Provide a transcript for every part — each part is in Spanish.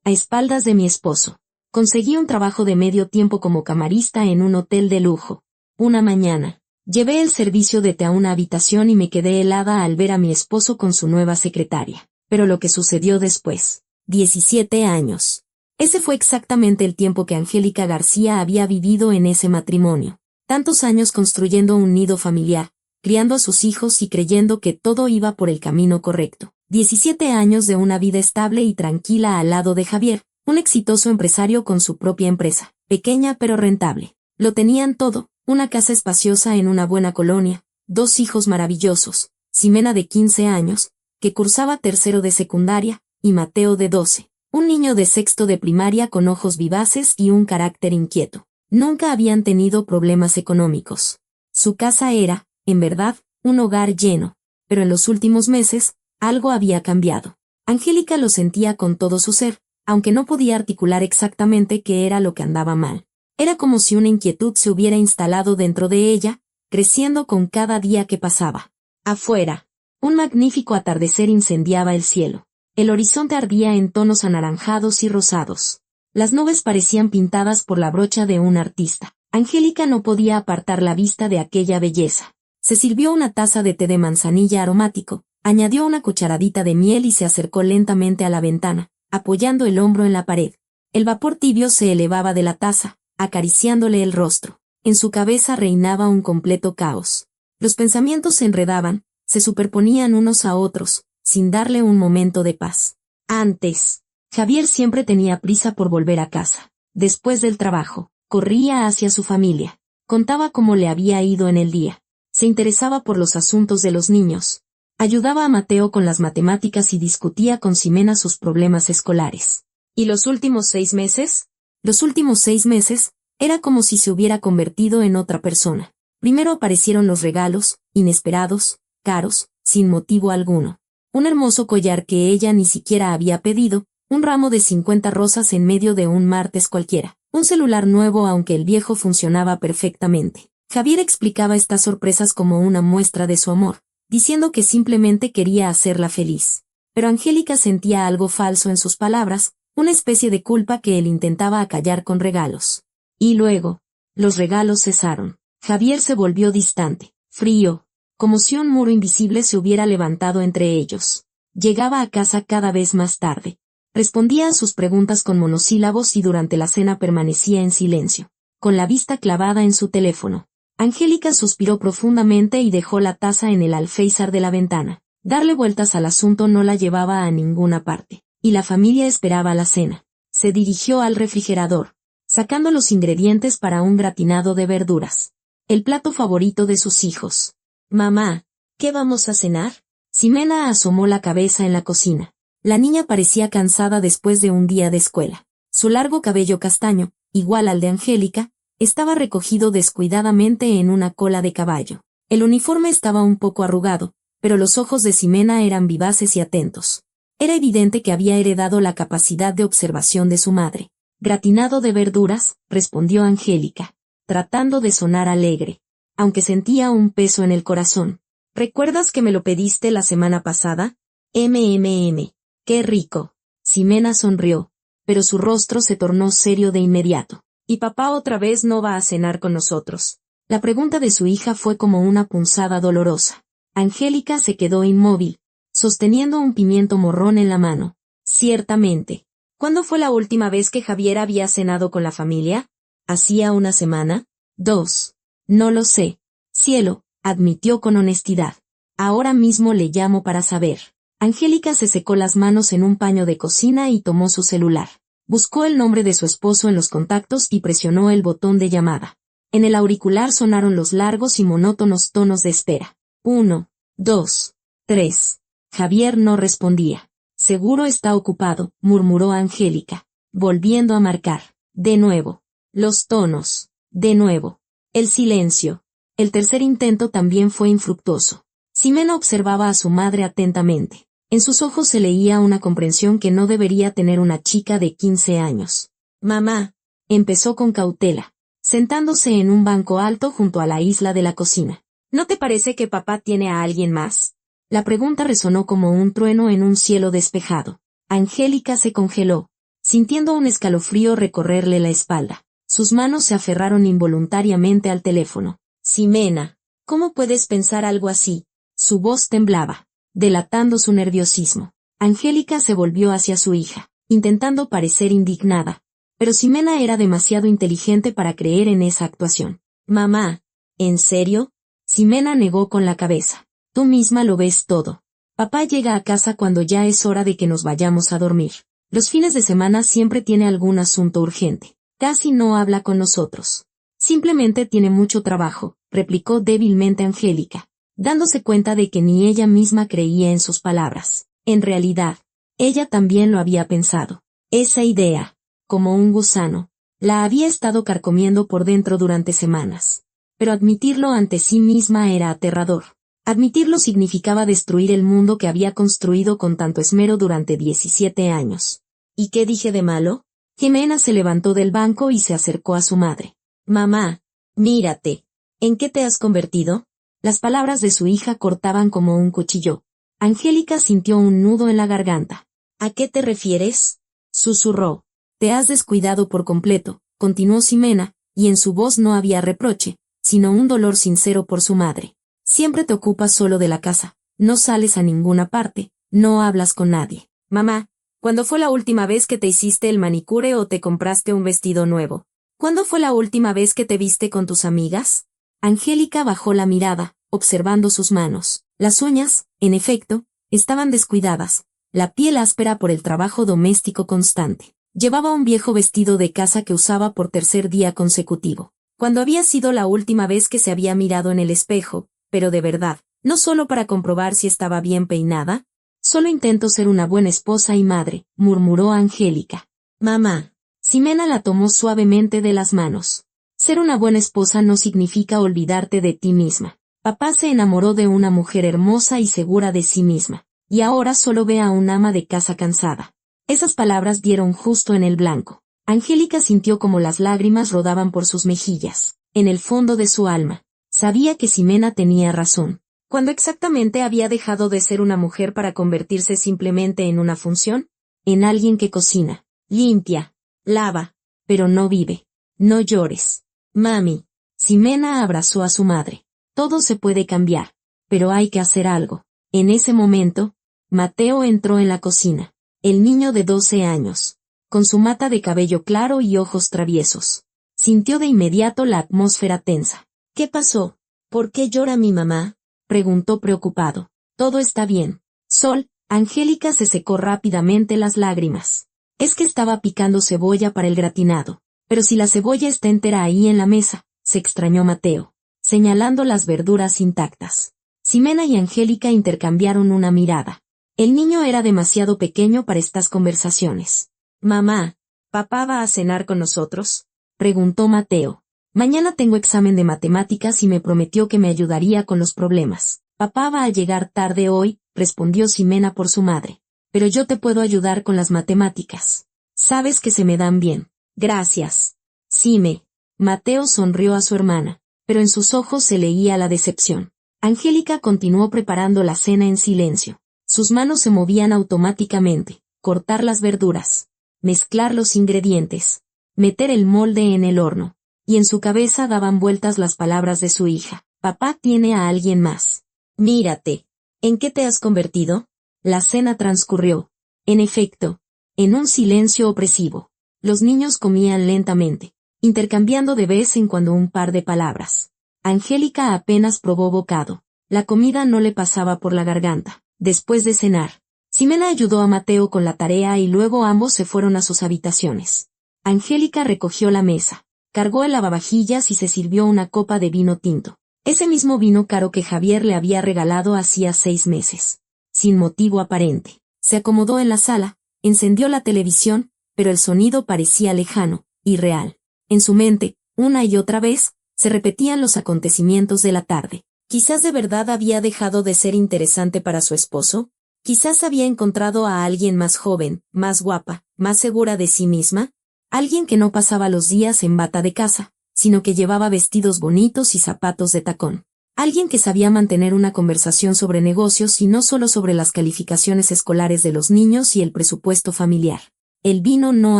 a espaldas de mi esposo. Conseguí un trabajo de medio tiempo como camarista en un hotel de lujo. Una mañana, llevé el servicio de té a una habitación y me quedé helada al ver a mi esposo con su nueva secretaria. Pero lo que sucedió después. 17 años. Ese fue exactamente el tiempo que Angélica García había vivido en ese matrimonio. Tantos años construyendo un nido familiar, criando a sus hijos y creyendo que todo iba por el camino correcto. 17 años de una vida estable y tranquila al lado de Javier, un exitoso empresario con su propia empresa, pequeña pero rentable. Lo tenían todo, una casa espaciosa en una buena colonia, 2 hijos maravillosos, Ximena de 15 años, que cursaba tercero de secundaria, y Mateo de 12, un niño de sexto de primaria con ojos vivaces y un carácter inquieto. Nunca habían tenido problemas económicos. Su casa era, en verdad, un hogar lleno, pero en los últimos meses, algo había cambiado. Angélica lo sentía con todo su ser, aunque no podía articular exactamente qué era lo que andaba mal. Era como si una inquietud se hubiera instalado dentro de ella, creciendo con cada día que pasaba. Afuera, un magnífico atardecer incendiaba el cielo. El horizonte ardía en tonos anaranjados y rosados. Las nubes parecían pintadas por la brocha de un artista. Angélica no podía apartar la vista de aquella belleza. Se sirvió una taza de té de manzanilla aromático, añadió una cucharadita de miel y se acercó lentamente a la ventana, apoyando el hombro en la pared. El vapor tibio se elevaba de la taza, acariciándole el rostro. En su cabeza reinaba un completo caos. Los pensamientos se enredaban, se superponían unos a otros, sin darle un momento de paz. Antes, Javier siempre tenía prisa por volver a casa. Después del trabajo, corría hacia su familia. Contaba cómo le había ido en el día. Se interesaba por los asuntos de los niños. Ayudaba a Mateo con las matemáticas y discutía con Ximena sus problemas escolares. ¿Y los últimos 6 meses? Los últimos 6 meses, era como si se hubiera convertido en otra persona. Primero aparecieron los regalos, inesperados, caros, sin motivo alguno. Un hermoso collar que ella ni siquiera había pedido, un ramo de 50 rosas en medio de un martes cualquiera, un celular nuevo aunque el viejo funcionaba perfectamente. Javier explicaba estas sorpresas como una muestra de su amor, diciendo que simplemente quería hacerla feliz. Pero Angélica sentía algo falso en sus palabras, una especie de culpa que él intentaba acallar con regalos. Y luego, los regalos cesaron. Javier se volvió distante, frío, como si un muro invisible se hubiera levantado entre ellos. Llegaba a casa cada vez más tarde. Respondía a sus preguntas con monosílabos y durante la cena permanecía en silencio, con la vista clavada en su teléfono. Angélica suspiró profundamente y dejó la taza en el alféizar de la ventana. Darle vueltas al asunto no la llevaba a ninguna parte, y la familia esperaba la cena. Se dirigió al refrigerador, sacando los ingredientes para un gratinado de verduras. El plato favorito de sus hijos. «Mamá, ¿qué vamos a cenar?» Ximena asomó la cabeza en la cocina. La niña parecía cansada después de un día de escuela. Su largo cabello castaño, igual al de Angélica, estaba recogido descuidadamente en una cola de caballo. El uniforme estaba un poco arrugado, pero los ojos de Ximena eran vivaces y atentos. Era evidente que había heredado la capacidad de observación de su madre. «Gratinado de verduras», respondió Angélica, tratando de sonar alegre, aunque sentía un peso en el corazón. «¿Recuerdas que me lo pediste la semana pasada? ¡Qué rico!». Ximena sonrió, pero su rostro se tornó serio de inmediato. «¿Y papá otra vez no va a cenar con nosotros?». La pregunta de su hija fue como una punzada dolorosa. Angélica se quedó inmóvil, sosteniendo un pimiento morrón en la mano. «Ciertamente. ¿Cuándo fue la última vez que Javier había cenado con la familia? ¿Hacía una semana? 2. No lo sé. Cielo», admitió con honestidad. «Ahora mismo le llamo para saber». Angélica se secó las manos en un paño de cocina y tomó su celular. Buscó el nombre de su esposo en los contactos y presionó el botón de llamada. En el auricular sonaron los largos y monótonos tonos de espera. 1, 2, 3. Javier no respondía. «Seguro está ocupado», murmuró Angélica, volviendo a marcar. De nuevo. Los tonos. De nuevo. El silencio. El tercer intento también fue infructuoso. Ximena observaba a su madre atentamente. En sus ojos se leía una comprensión que no debería tener una chica de 15 años. «Mamá», empezó con cautela, sentándose en un banco alto junto a la isla de la cocina. «¿No te parece que papá tiene a alguien más?». La pregunta resonó como un trueno en un cielo despejado. Angélica se congeló. sintiendo un escalofrío recorrerle la espalda. Sus manos se aferraron involuntariamente al teléfono. Ximena, ¿cómo puedes pensar algo así? Su voz temblaba, delatando su nerviosismo. Angélica se volvió hacia su hija, intentando parecer indignada. Pero Ximena era demasiado inteligente para creer en esa actuación. Mamá, ¿en serio? Ximena negó con la cabeza. Tú misma lo ves todo. Papá llega a casa cuando ya es hora de que nos vayamos a dormir. Los fines de semana siempre tiene algún asunto urgente. Casi no habla con nosotros. Simplemente tiene mucho trabajo, replicó débilmente Angélica, dándose cuenta de que ni ella misma creía en sus palabras. En realidad, ella también lo había pensado. Esa idea, como un gusano, la había estado carcomiendo por dentro durante semanas. Pero admitirlo ante sí misma era aterrador. Admitirlo significaba destruir el mundo que había construido con tanto esmero durante 17 años. ¿Y qué dije de malo? Ximena se levantó del banco y se acercó a su madre. Mamá, mírate. ¿En qué te has convertido? Las palabras de su hija cortaban como un cuchillo. Angélica sintió un nudo en la garganta. ¿A qué te refieres? Susurró. Te has descuidado por completo, continuó Ximena, y en su voz no había reproche, sino un dolor sincero por su madre. Siempre te ocupas solo de la casa, no sales a ninguna parte, no hablas con nadie. Mamá, ¿cuándo fue la última vez que te hiciste el manicure o te compraste un vestido nuevo? ¿Cuándo fue la última vez que te viste con tus amigas? Angélica bajó la mirada, observando sus manos. Las uñas, en efecto, estaban descuidadas, la piel áspera por el trabajo doméstico constante. Llevaba un viejo vestido de casa que usaba por tercer día consecutivo. ¿Cuándo había sido la última vez que se había mirado en el espejo, pero de verdad, no solo para comprobar si estaba bien peinada? Solo intento ser una buena esposa y madre, murmuró Angélica. Mamá. Ximena la tomó suavemente de las manos. Ser una buena esposa no significa olvidarte de ti misma. Papá se enamoró de una mujer hermosa y segura de sí misma, y ahora solo ve a un ama de casa cansada. Esas palabras dieron justo en el blanco. Angélica sintió como las lágrimas rodaban por sus mejillas. En el fondo de su alma, sabía que Ximena tenía razón. ¿Cuándo exactamente había dejado de ser una mujer para convertirse simplemente en una función? En alguien que cocina, limpia, lava, pero no vive. No llores. Mami. Ximena abrazó a su madre. Todo se puede cambiar, pero hay que hacer algo. En ese momento, Mateo entró en la cocina. El niño de 12 años, con su mata de cabello claro y ojos traviesos. Sintió de inmediato la atmósfera tensa. ¿Qué pasó? ¿Por qué llora mi mamá? Preguntó preocupado. Todo está bien. Sol. Angélica se secó rápidamente las lágrimas. Es que estaba picando cebolla para el gratinado. Pero si la cebolla está entera ahí en la mesa, se extrañó Mateo, señalando las verduras intactas. Ximena y Angélica intercambiaron una mirada. El niño era demasiado pequeño para estas conversaciones. Mamá, ¿papá va a cenar con nosotros? Preguntó Mateo. Mañana tengo examen de matemáticas y me prometió que me ayudaría con los problemas. Papá va a llegar tarde hoy, respondió Ximena por su madre. Pero yo te puedo ayudar con las matemáticas. Sabes que se me dan bien. Gracias. Xime. Mateo sonrió a su hermana, pero en sus ojos se leía la decepción. Angélica continuó preparando la cena en silencio. Sus manos se movían automáticamente. Cortar las verduras, mezclar los ingredientes, meter el molde en el horno. Y en su cabeza daban vueltas las palabras de su hija. Papá tiene a alguien más. Mírate. ¿En qué te has convertido? La cena transcurrió, en efecto, en un silencio opresivo. Los niños comían lentamente, intercambiando de vez en cuando un par de palabras. Angélica apenas probó bocado. La comida no le pasaba por la garganta. Después de cenar, Ximena ayudó a Mateo con la tarea y luego ambos se fueron a sus habitaciones. Angélica recogió la mesa, cargó el lavavajillas y se sirvió una copa de vino tinto. Ese mismo vino caro que Javier le había regalado hacía 6 meses. Sin motivo aparente. Se acomodó en la sala, encendió la televisión, pero el sonido parecía lejano, irreal. En su mente, una y otra vez, se repetían los acontecimientos de la tarde. Quizás de verdad había dejado de ser interesante para su esposo. Quizás había encontrado a alguien más joven, más guapa, más segura de sí misma. Alguien que no pasaba los días en bata de casa, sino que llevaba vestidos bonitos y zapatos de tacón. Alguien que sabía mantener una conversación sobre negocios y no solo sobre las calificaciones escolares de los niños y el presupuesto familiar. El vino no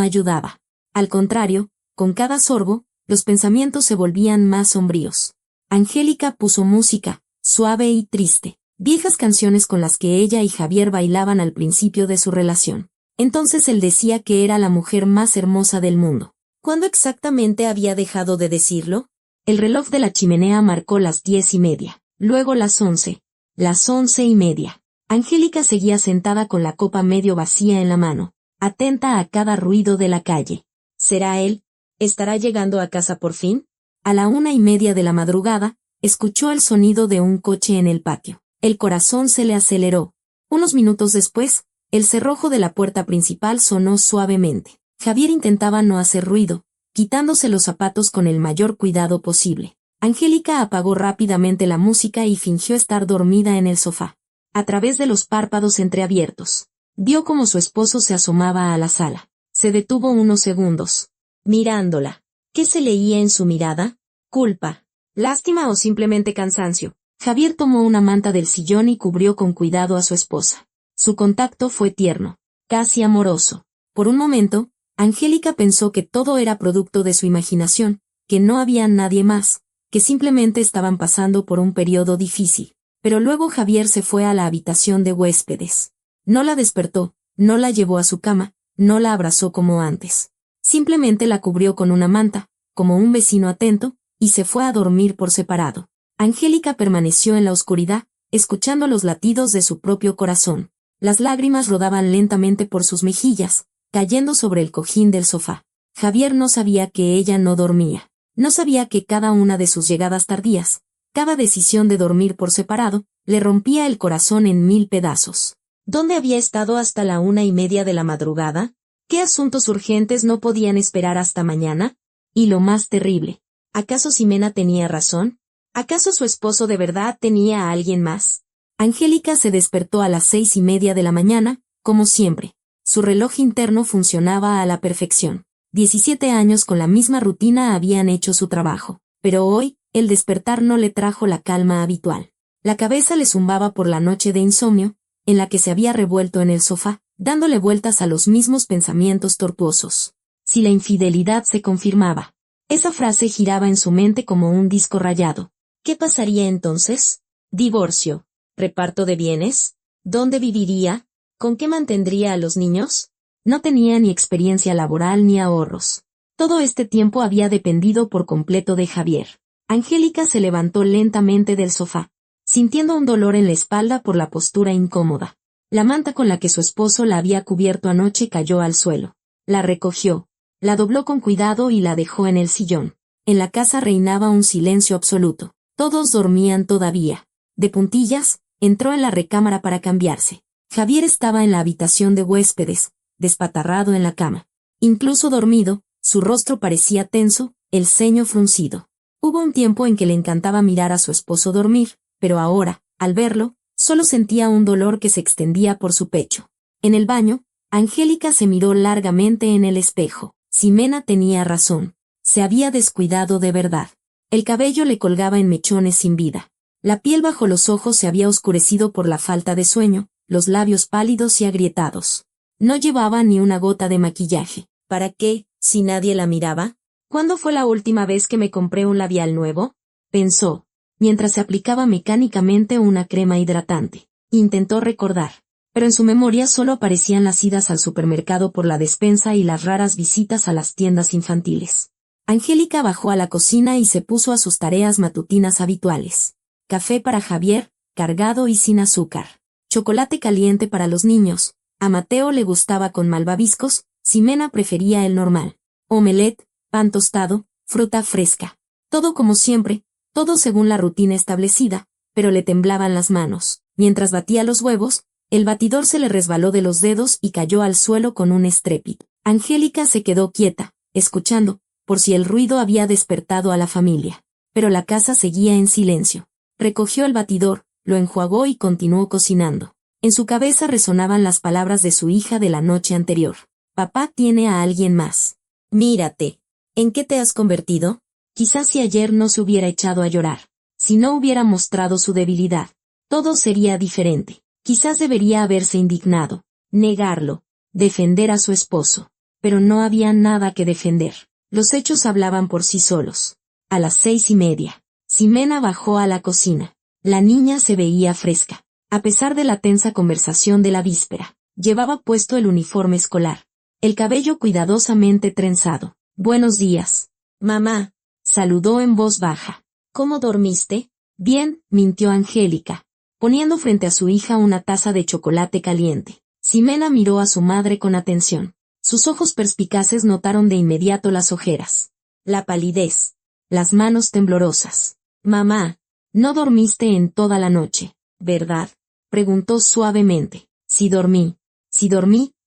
ayudaba. Al contrario, con cada sorbo, los pensamientos se volvían más sombríos. Angélica puso música, suave y triste, viejas canciones con las que ella y Javier bailaban al principio de su relación. Entonces él decía que era la mujer más hermosa del mundo. ¿Cuándo exactamente había dejado de decirlo? El reloj de la chimenea marcó las 10:30, luego las 11, las 11:30. Angélica seguía sentada con la copa medio vacía en la mano, atenta a cada ruido de la calle. ¿Será él? ¿Estará llegando a casa por fin? A la 1:30 de la madrugada, escuchó el sonido de un coche en el patio. El corazón se le aceleró. Unos minutos después, el cerrojo de la puerta principal sonó suavemente. Javier intentaba no hacer ruido, quitándose los zapatos con el mayor cuidado posible. Angélica apagó rápidamente la música y fingió estar dormida en el sofá. A través de los párpados entreabiertos, vio cómo su esposo se asomaba a la sala. Se detuvo unos segundos, mirándola. ¿Qué se leía en su mirada? ¿Culpa, lástima o simplemente cansancio? Javier tomó una manta del sillón y cubrió con cuidado a su esposa. Su contacto fue tierno, casi amoroso. Por un momento, Angélica pensó que todo era producto de su imaginación, que no había nadie más, que simplemente estaban pasando por un periodo difícil. Pero luego Javier se fue a la habitación de huéspedes. No la despertó, no la llevó a su cama, no la abrazó como antes. Simplemente la cubrió con una manta, como un vecino atento, y se fue a dormir por separado. Angélica permaneció en la oscuridad, escuchando los latidos de su propio corazón. Las lágrimas rodaban lentamente por sus mejillas, cayendo sobre el cojín del sofá. Javier no sabía que ella no dormía. No sabía que cada una de sus llegadas tardías, cada decisión de dormir por separado, le rompía el corazón en 1000 pedazos. ¿Dónde había estado hasta la 1:30 de la madrugada? ¿Qué asuntos urgentes no podían esperar hasta mañana? Y lo más terrible, ¿acaso Ximena tenía razón? ¿Acaso su esposo de verdad tenía a alguien más? Angélica se despertó a las 6:30 de la mañana, como siempre. Su reloj interno funcionaba a la perfección. 17 años con la misma rutina habían hecho su trabajo. Pero hoy, el despertar no le trajo la calma habitual. La cabeza le zumbaba por la noche de insomnio, en la que se había revuelto en el sofá, dándole vueltas a los mismos pensamientos tortuosos. Si la infidelidad se confirmaba. Esa frase giraba en su mente como un disco rayado. ¿Qué pasaría entonces? ¿Divorcio? ¿Reparto de bienes? ¿Dónde viviría? ¿Con qué mantendría a los niños? No tenía ni experiencia laboral ni ahorros. Todo este tiempo había dependido por completo de Javier. Angélica se levantó lentamente del sofá, sintiendo un dolor en la espalda por la postura incómoda. La manta con la que su esposo la había cubierto anoche cayó al suelo. La recogió, la dobló con cuidado y la dejó en el sillón. En la casa reinaba un silencio absoluto. Todos dormían todavía. De puntillas, entró en la recámara para cambiarse. Javier estaba en la habitación de huéspedes, despatarrado en la cama. Incluso dormido, su rostro parecía tenso, el ceño fruncido. Hubo un tiempo en que le encantaba mirar a su esposo dormir, pero ahora, al verlo, solo sentía un dolor que se extendía por su pecho. En el baño, Angélica se miró largamente en el espejo. Ximena tenía razón. Se había descuidado de verdad. El cabello le colgaba en mechones sin vida. La piel bajo los ojos se había oscurecido por la falta de sueño, los labios pálidos y agrietados. No llevaba ni una gota de maquillaje. ¿Para qué, si nadie la miraba? ¿Cuándo fue la última vez que me compré un labial nuevo? Pensó, mientras se aplicaba mecánicamente una crema hidratante. Intentó recordar, pero en su memoria solo aparecían las idas al supermercado por la despensa y las raras visitas a las tiendas infantiles. Angélica bajó a la cocina y se puso a sus tareas matutinas habituales. Café para Javier, cargado y sin azúcar. Chocolate caliente para los niños. A Mateo le gustaba con malvaviscos, Ximena prefería el normal. Omelette, pan tostado, fruta fresca. Todo como siempre, todo según la rutina establecida, pero le temblaban las manos. Mientras batía los huevos, el batidor se le resbaló de los dedos y cayó al suelo con un estrépito. Angélica se quedó quieta, escuchando, por si el ruido había despertado a la familia. Pero la casa seguía en silencio. Recogió el batidor, lo enjuagó y continuó cocinando. En su cabeza resonaban las palabras de su hija de la noche anterior. Papá tiene a alguien más. Mírate. ¿En qué te has convertido? Quizás si ayer no se hubiera echado a llorar, si no hubiera mostrado su debilidad, todo sería diferente. Quizás debería haberse indignado, negarlo, defender a su esposo. pero no había nada que defender. Los hechos hablaban por sí solos. A las 6:30, Ximena bajó a la cocina. La niña se veía fresca. A pesar de la tensa conversación de la víspera, llevaba puesto el uniforme escolar, el cabello cuidadosamente trenzado. «Buenos días, mamá», saludó en voz baja. «¿Cómo dormiste?» «Bien», mintió Angélica, poniendo frente a su hija una taza de chocolate caliente. Ximena miró a su madre con atención. Sus ojos perspicaces notaron de inmediato las ojeras, la palidez, las manos temblorosas. «Mamá, no dormiste en toda la noche, ¿verdad?», preguntó suavemente. «Sí dormí»,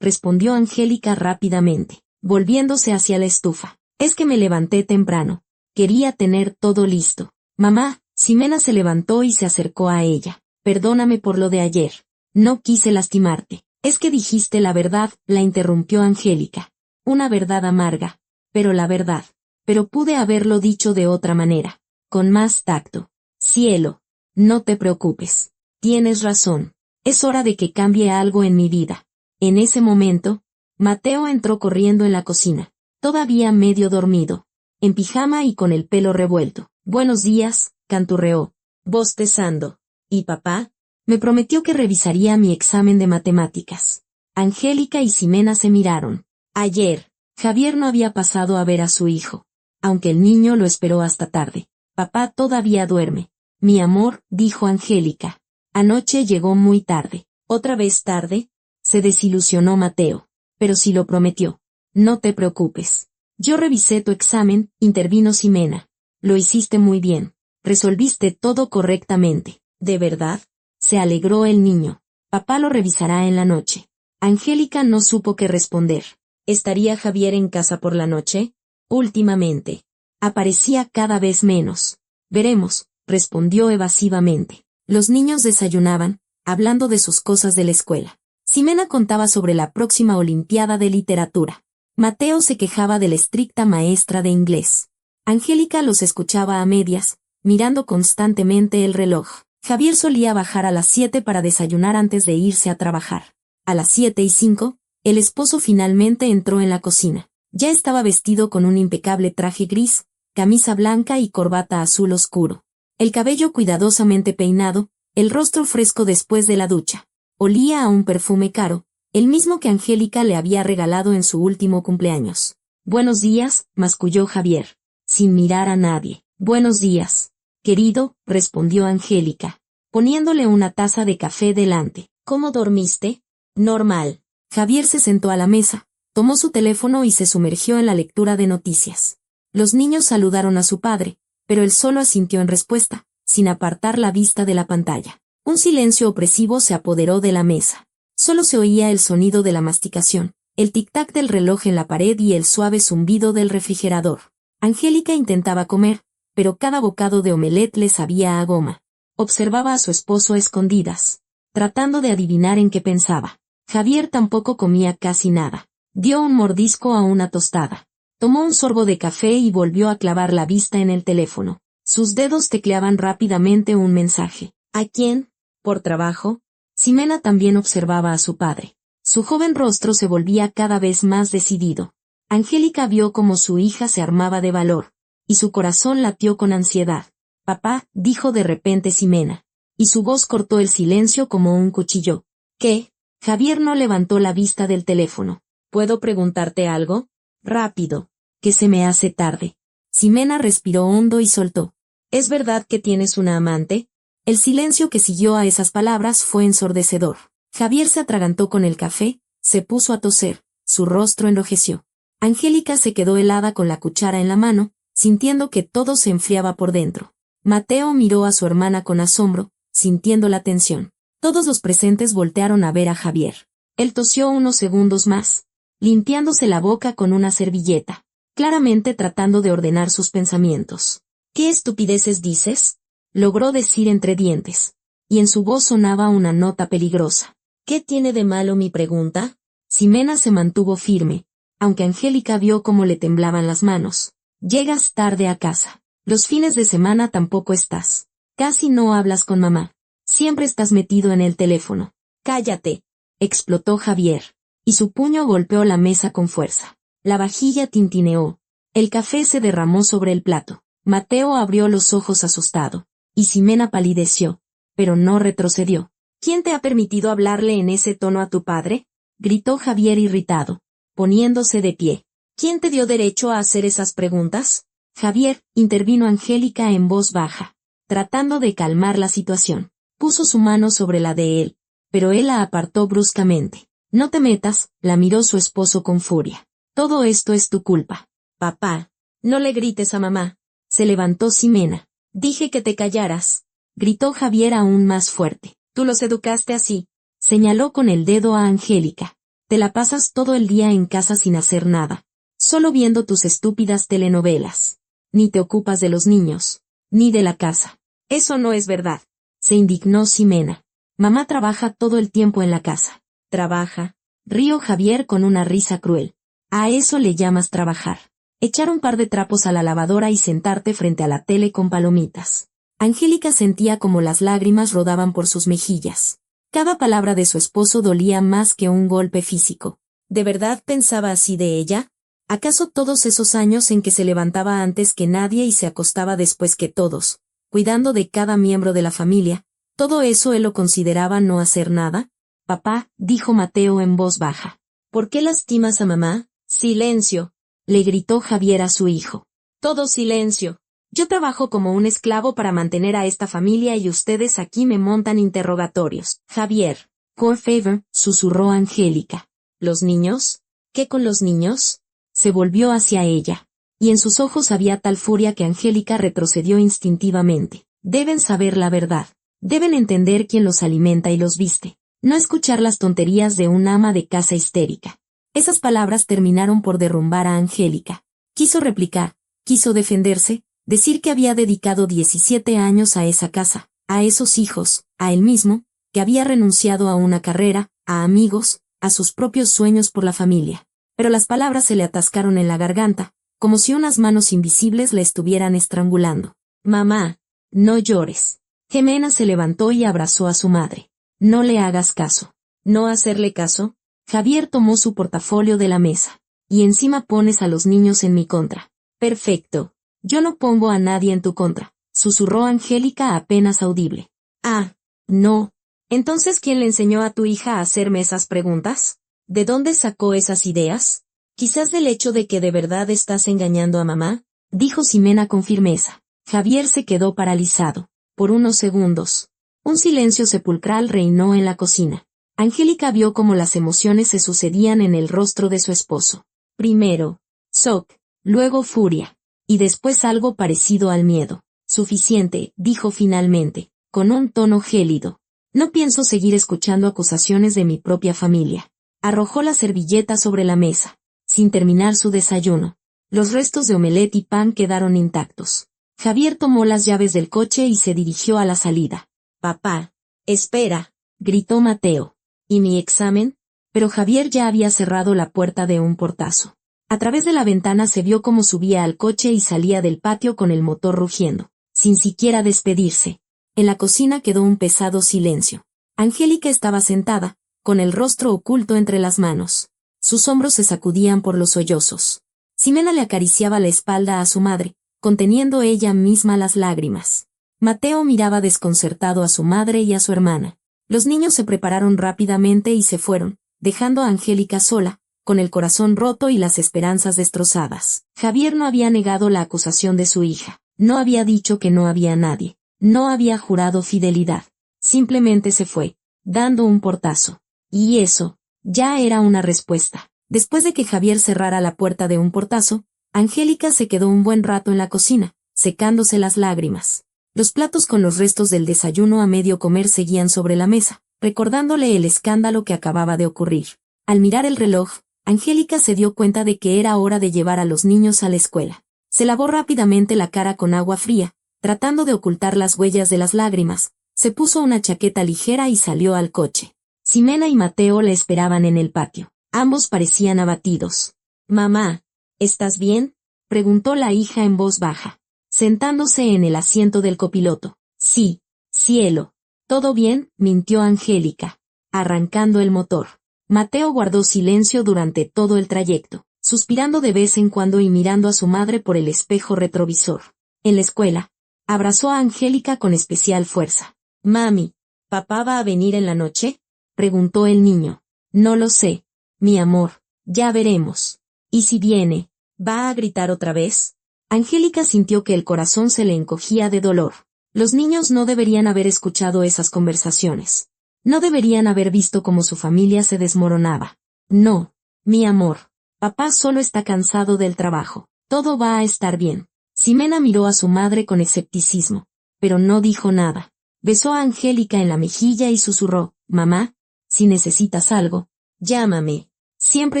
respondió Angélica rápidamente, volviéndose hacia la estufa. «Es que me levanté temprano. Quería tener todo listo». «Mamá», Ximena se levantó y se acercó a ella. «Perdóname por lo de ayer. No quise lastimarte». «Es que dijiste la verdad», la interrumpió Angélica. «Una verdad amarga, pero la verdad. Pero pude haberlo dicho de otra manera, con más tacto». «Cielo, no te preocupes. Tienes razón. Es hora de que cambie algo en mi vida». En ese momento, Mateo entró corriendo en la cocina, todavía medio dormido, en pijama y con el pelo revuelto. «Buenos días», canturreó, bostezando. «¿Y papá?» «Me prometió que revisaría mi examen de matemáticas». Angélica y Ximena se miraron. Ayer, Javier no había pasado a ver a su hijo, aunque el niño lo esperó hasta tarde. «Papá todavía duerme». «Mi amor», dijo Angélica. «Anoche llegó muy tarde». «¿Otra vez tarde?», se desilusionó Mateo. «Pero si lo prometió». «No te preocupes. Yo revisé tu examen», intervino Ximena. «Lo hiciste muy bien. Resolviste todo correctamente». «¿De verdad?», se alegró el niño. «Papá lo revisará en la noche». Angélica no supo qué responder. ¿Estaría Javier en casa por la noche? Últimamente. Aparecía cada vez menos. «Veremos», respondió evasivamente. Los niños desayunaban, hablando de sus cosas de la escuela. Ximena contaba sobre la próxima Olimpiada de Literatura. Mateo se quejaba de la estricta maestra de inglés. Angélica los escuchaba a medias, mirando constantemente el reloj. Javier solía bajar a las 7 para desayunar antes de irse a trabajar. A las 7:05, el esposo finalmente entró en la cocina. Ya estaba vestido con un impecable traje gris, camisa blanca y corbata azul oscuro. El cabello cuidadosamente peinado, el rostro fresco después de la ducha. Olía a un perfume caro, el mismo que Angélica le había regalado en su último cumpleaños. «Buenos días», masculló Javier, sin mirar a nadie. «Buenos días, querido», respondió Angélica, poniéndole una taza de café delante. «¿Cómo dormiste?» «Normal». Javier se sentó a la mesa, tomó su teléfono y se sumergió en la lectura de noticias. Los niños saludaron a su padre, pero él solo asintió en respuesta, sin apartar la vista de la pantalla. Un silencio opresivo se apoderó de la mesa. Solo se oía el sonido de la masticación, el tic-tac del reloj en la pared y el suave zumbido del refrigerador. Angélica intentaba comer, pero cada bocado de omelette le sabía a goma. Observaba a su esposo a escondidas, tratando de adivinar en qué pensaba. Javier tampoco comía casi nada. Dio un mordisco a una tostada. Tomó un sorbo de café y volvió a clavar la vista en el teléfono. Sus dedos tecleaban rápidamente un mensaje. ¿A quién? ¿Por trabajo? Ximena también observaba a su padre. Su joven rostro se volvía cada vez más decidido. Angélica vio cómo su hija se armaba de valor, y su corazón latió con ansiedad. «Papá», dijo de repente Ximena, y su voz cortó el silencio como un cuchillo. «¿Qué?» Javier no levantó la vista del teléfono. «¿Puedo preguntarte algo?» «Rápido, que se me hace tarde». Ximena respiró hondo y soltó. «¿Es verdad que tienes una amante?» El silencio que siguió a esas palabras fue ensordecedor. Javier se atragantó con el café, se puso a toser, su rostro enrojeció. Angélica se quedó helada con la cuchara en la mano, sintiendo que todo se enfriaba por dentro. Mateo miró a su hermana con asombro, sintiendo la tensión. Todos los presentes voltearon a ver a Javier. Él tosió unos segundos más, limpiándose la boca con una servilleta, claramente tratando de ordenar sus pensamientos. «¿Qué estupideces dices?», logró decir entre dientes, y en su voz sonaba una nota peligrosa. «¿Qué tiene de malo mi pregunta?». Ximena se mantuvo firme, aunque Angélica vio cómo le temblaban las manos. «Llegas tarde a casa. Los fines de semana tampoco estás. Casi no hablas con mamá. Siempre estás metido en el teléfono». «Cállate», explotó Javier, y su puño golpeó la mesa con fuerza. La vajilla tintineó. El café se derramó sobre el plato. Mateo abrió los ojos asustado. Y Ximena palideció, pero no retrocedió. ¿Quién te ha permitido hablarle en ese tono a tu padre?, gritó Javier irritado, poniéndose de pie. ¿Quién te dio derecho a hacer esas preguntas? Javier, intervino Angélica en voz baja, tratando de calmar la situación. Puso su mano sobre la de él, pero él la apartó bruscamente. No te metas, la miró su esposo con furia. Todo esto es tu culpa. Papá, no le grites a mamá. Se levantó Ximena. Dije que te callaras, gritó Javier aún más fuerte. Tú los educaste así. Señaló con el dedo a Angélica. Te la pasas todo el día en casa sin hacer nada, solo viendo tus estúpidas telenovelas. Ni te ocupas de los niños, ni de la casa. Eso no es verdad. Se indignó Ximena. Mamá trabaja todo el tiempo en la casa. ¿Trabaja? Rió Javier con una risa cruel. ¿A eso le llamas trabajar? Echar un par de trapos a la lavadora y sentarte frente a la tele con palomitas. Angélica sentía como las lágrimas rodaban por sus mejillas. Cada palabra de su esposo dolía más que un golpe físico. ¿De verdad pensaba así de ella? ¿Acaso todos esos años en que se levantaba antes que nadie y se acostaba después que todos, cuidando de cada miembro de la familia, todo eso él lo consideraba no hacer nada? Papá, dijo Mateo en voz baja. ¿Por qué lastimas a mamá? Silencio, le gritó Javier a su hijo. Todo silencio. Yo trabajo como un esclavo para mantener a esta familia y ustedes aquí me montan interrogatorios. Javier, por favor, susurró Angélica. ¿Los niños? ¿Qué con los niños? Se volvió hacia ella, y en sus ojos había tal furia que Angélica retrocedió instintivamente. Deben saber la verdad. Deben entender quién los alimenta y los viste. No escuchar las tonterías de un ama de casa histérica. Esas palabras terminaron por derrumbar a Angélica. Quiso replicar, quiso defenderse, decir que había dedicado 17 años a esa casa, a esos hijos, a él mismo, que había renunciado a una carrera, a amigos, a sus propios sueños por la familia. Pero las palabras se le atascaron en la garganta, como si unas manos invisibles la estuvieran estrangulando. Mamá, no llores. Ximena se levantó y abrazó a su madre. No le hagas caso. ¿No hacerle caso? Javier tomó su portafolio de la mesa. Y encima pones a los niños en mi contra. Perfecto. Yo no pongo a nadie en tu contra, susurró Angélica apenas audible. Ah, no. Entonces, ¿quién le enseñó a tu hija a hacerme esas preguntas? ¿De dónde sacó esas ideas? Quizás del hecho de que de verdad estás engañando a mamá, dijo Ximena con firmeza. Javier se quedó paralizado. Por unos segundos. Un silencio sepulcral reinó en la cocina. Angélica vio cómo las emociones se sucedían en el rostro de su esposo. Primero, shock, luego furia, y después algo parecido al miedo. Suficiente, dijo finalmente, con un tono gélido. No pienso seguir escuchando acusaciones de mi propia familia. Arrojó la servilleta sobre la mesa, sin terminar su desayuno. Los restos de omelette y pan quedaron intactos. Javier tomó las llaves del coche y se dirigió a la salida. Papá, espera, gritó Mateo. ¿Y mi examen? Pero Javier ya había cerrado la puerta de un portazo. A través de la ventana se vio cómo subía al coche y salía del patio con el motor rugiendo, sin siquiera despedirse. En la cocina quedó un pesado silencio. Angélica estaba sentada, con el rostro oculto entre las manos. Sus hombros se sacudían por los sollozos. Ximena le acariciaba la espalda a su madre, conteniendo ella misma las lágrimas. Mateo miraba desconcertado a su madre y a su hermana. Los niños se prepararon rápidamente y se fueron, dejando a Angélica sola, con el corazón roto y las esperanzas destrozadas. Javier no había negado la acusación de su hija, no había dicho que no había nadie, no había jurado fidelidad. Simplemente se fue, dando un portazo. Y eso, ya era una respuesta. Después de que Javier cerrara la puerta de un portazo, Angélica se quedó un buen rato en la cocina, secándose las lágrimas. Los platos con los restos del desayuno a medio comer seguían sobre la mesa, recordándole el escándalo que acababa de ocurrir. Al mirar el reloj, Angélica se dio cuenta de que era hora de llevar a los niños a la escuela. Se lavó rápidamente la cara con agua fría, tratando de ocultar las huellas de las lágrimas, se puso una chaqueta ligera y salió al coche. Ximena y Mateo la esperaban en el patio. Ambos parecían abatidos. «Mamá, ¿estás bien?», preguntó la hija en voz baja, sentándose en el asiento del copiloto. «Sí, cielo. ¿Todo bien?», mintió Angélica, arrancando el motor. Mateo guardó silencio durante todo el trayecto. suspirando de vez en cuando y mirando a su madre por el espejo retrovisor. En la escuela, abrazó a Angélica con especial fuerza. «Mami, ¿papá va a venir en la noche?», preguntó el niño. «No lo sé, mi amor, ya veremos. ¿Y si viene, va a gritar otra vez?». Angélica sintió que el corazón se le encogía de dolor. Los niños no deberían haber escuchado esas conversaciones. No deberían haber visto cómo su familia se desmoronaba. «No, mi amor, papá solo está cansado del trabajo. Todo va a estar bien». Ximena miró a su madre con escepticismo, pero no dijo nada. Besó a Angélica en la mejilla y susurró: «Mamá, si necesitas algo, llámame. Siempre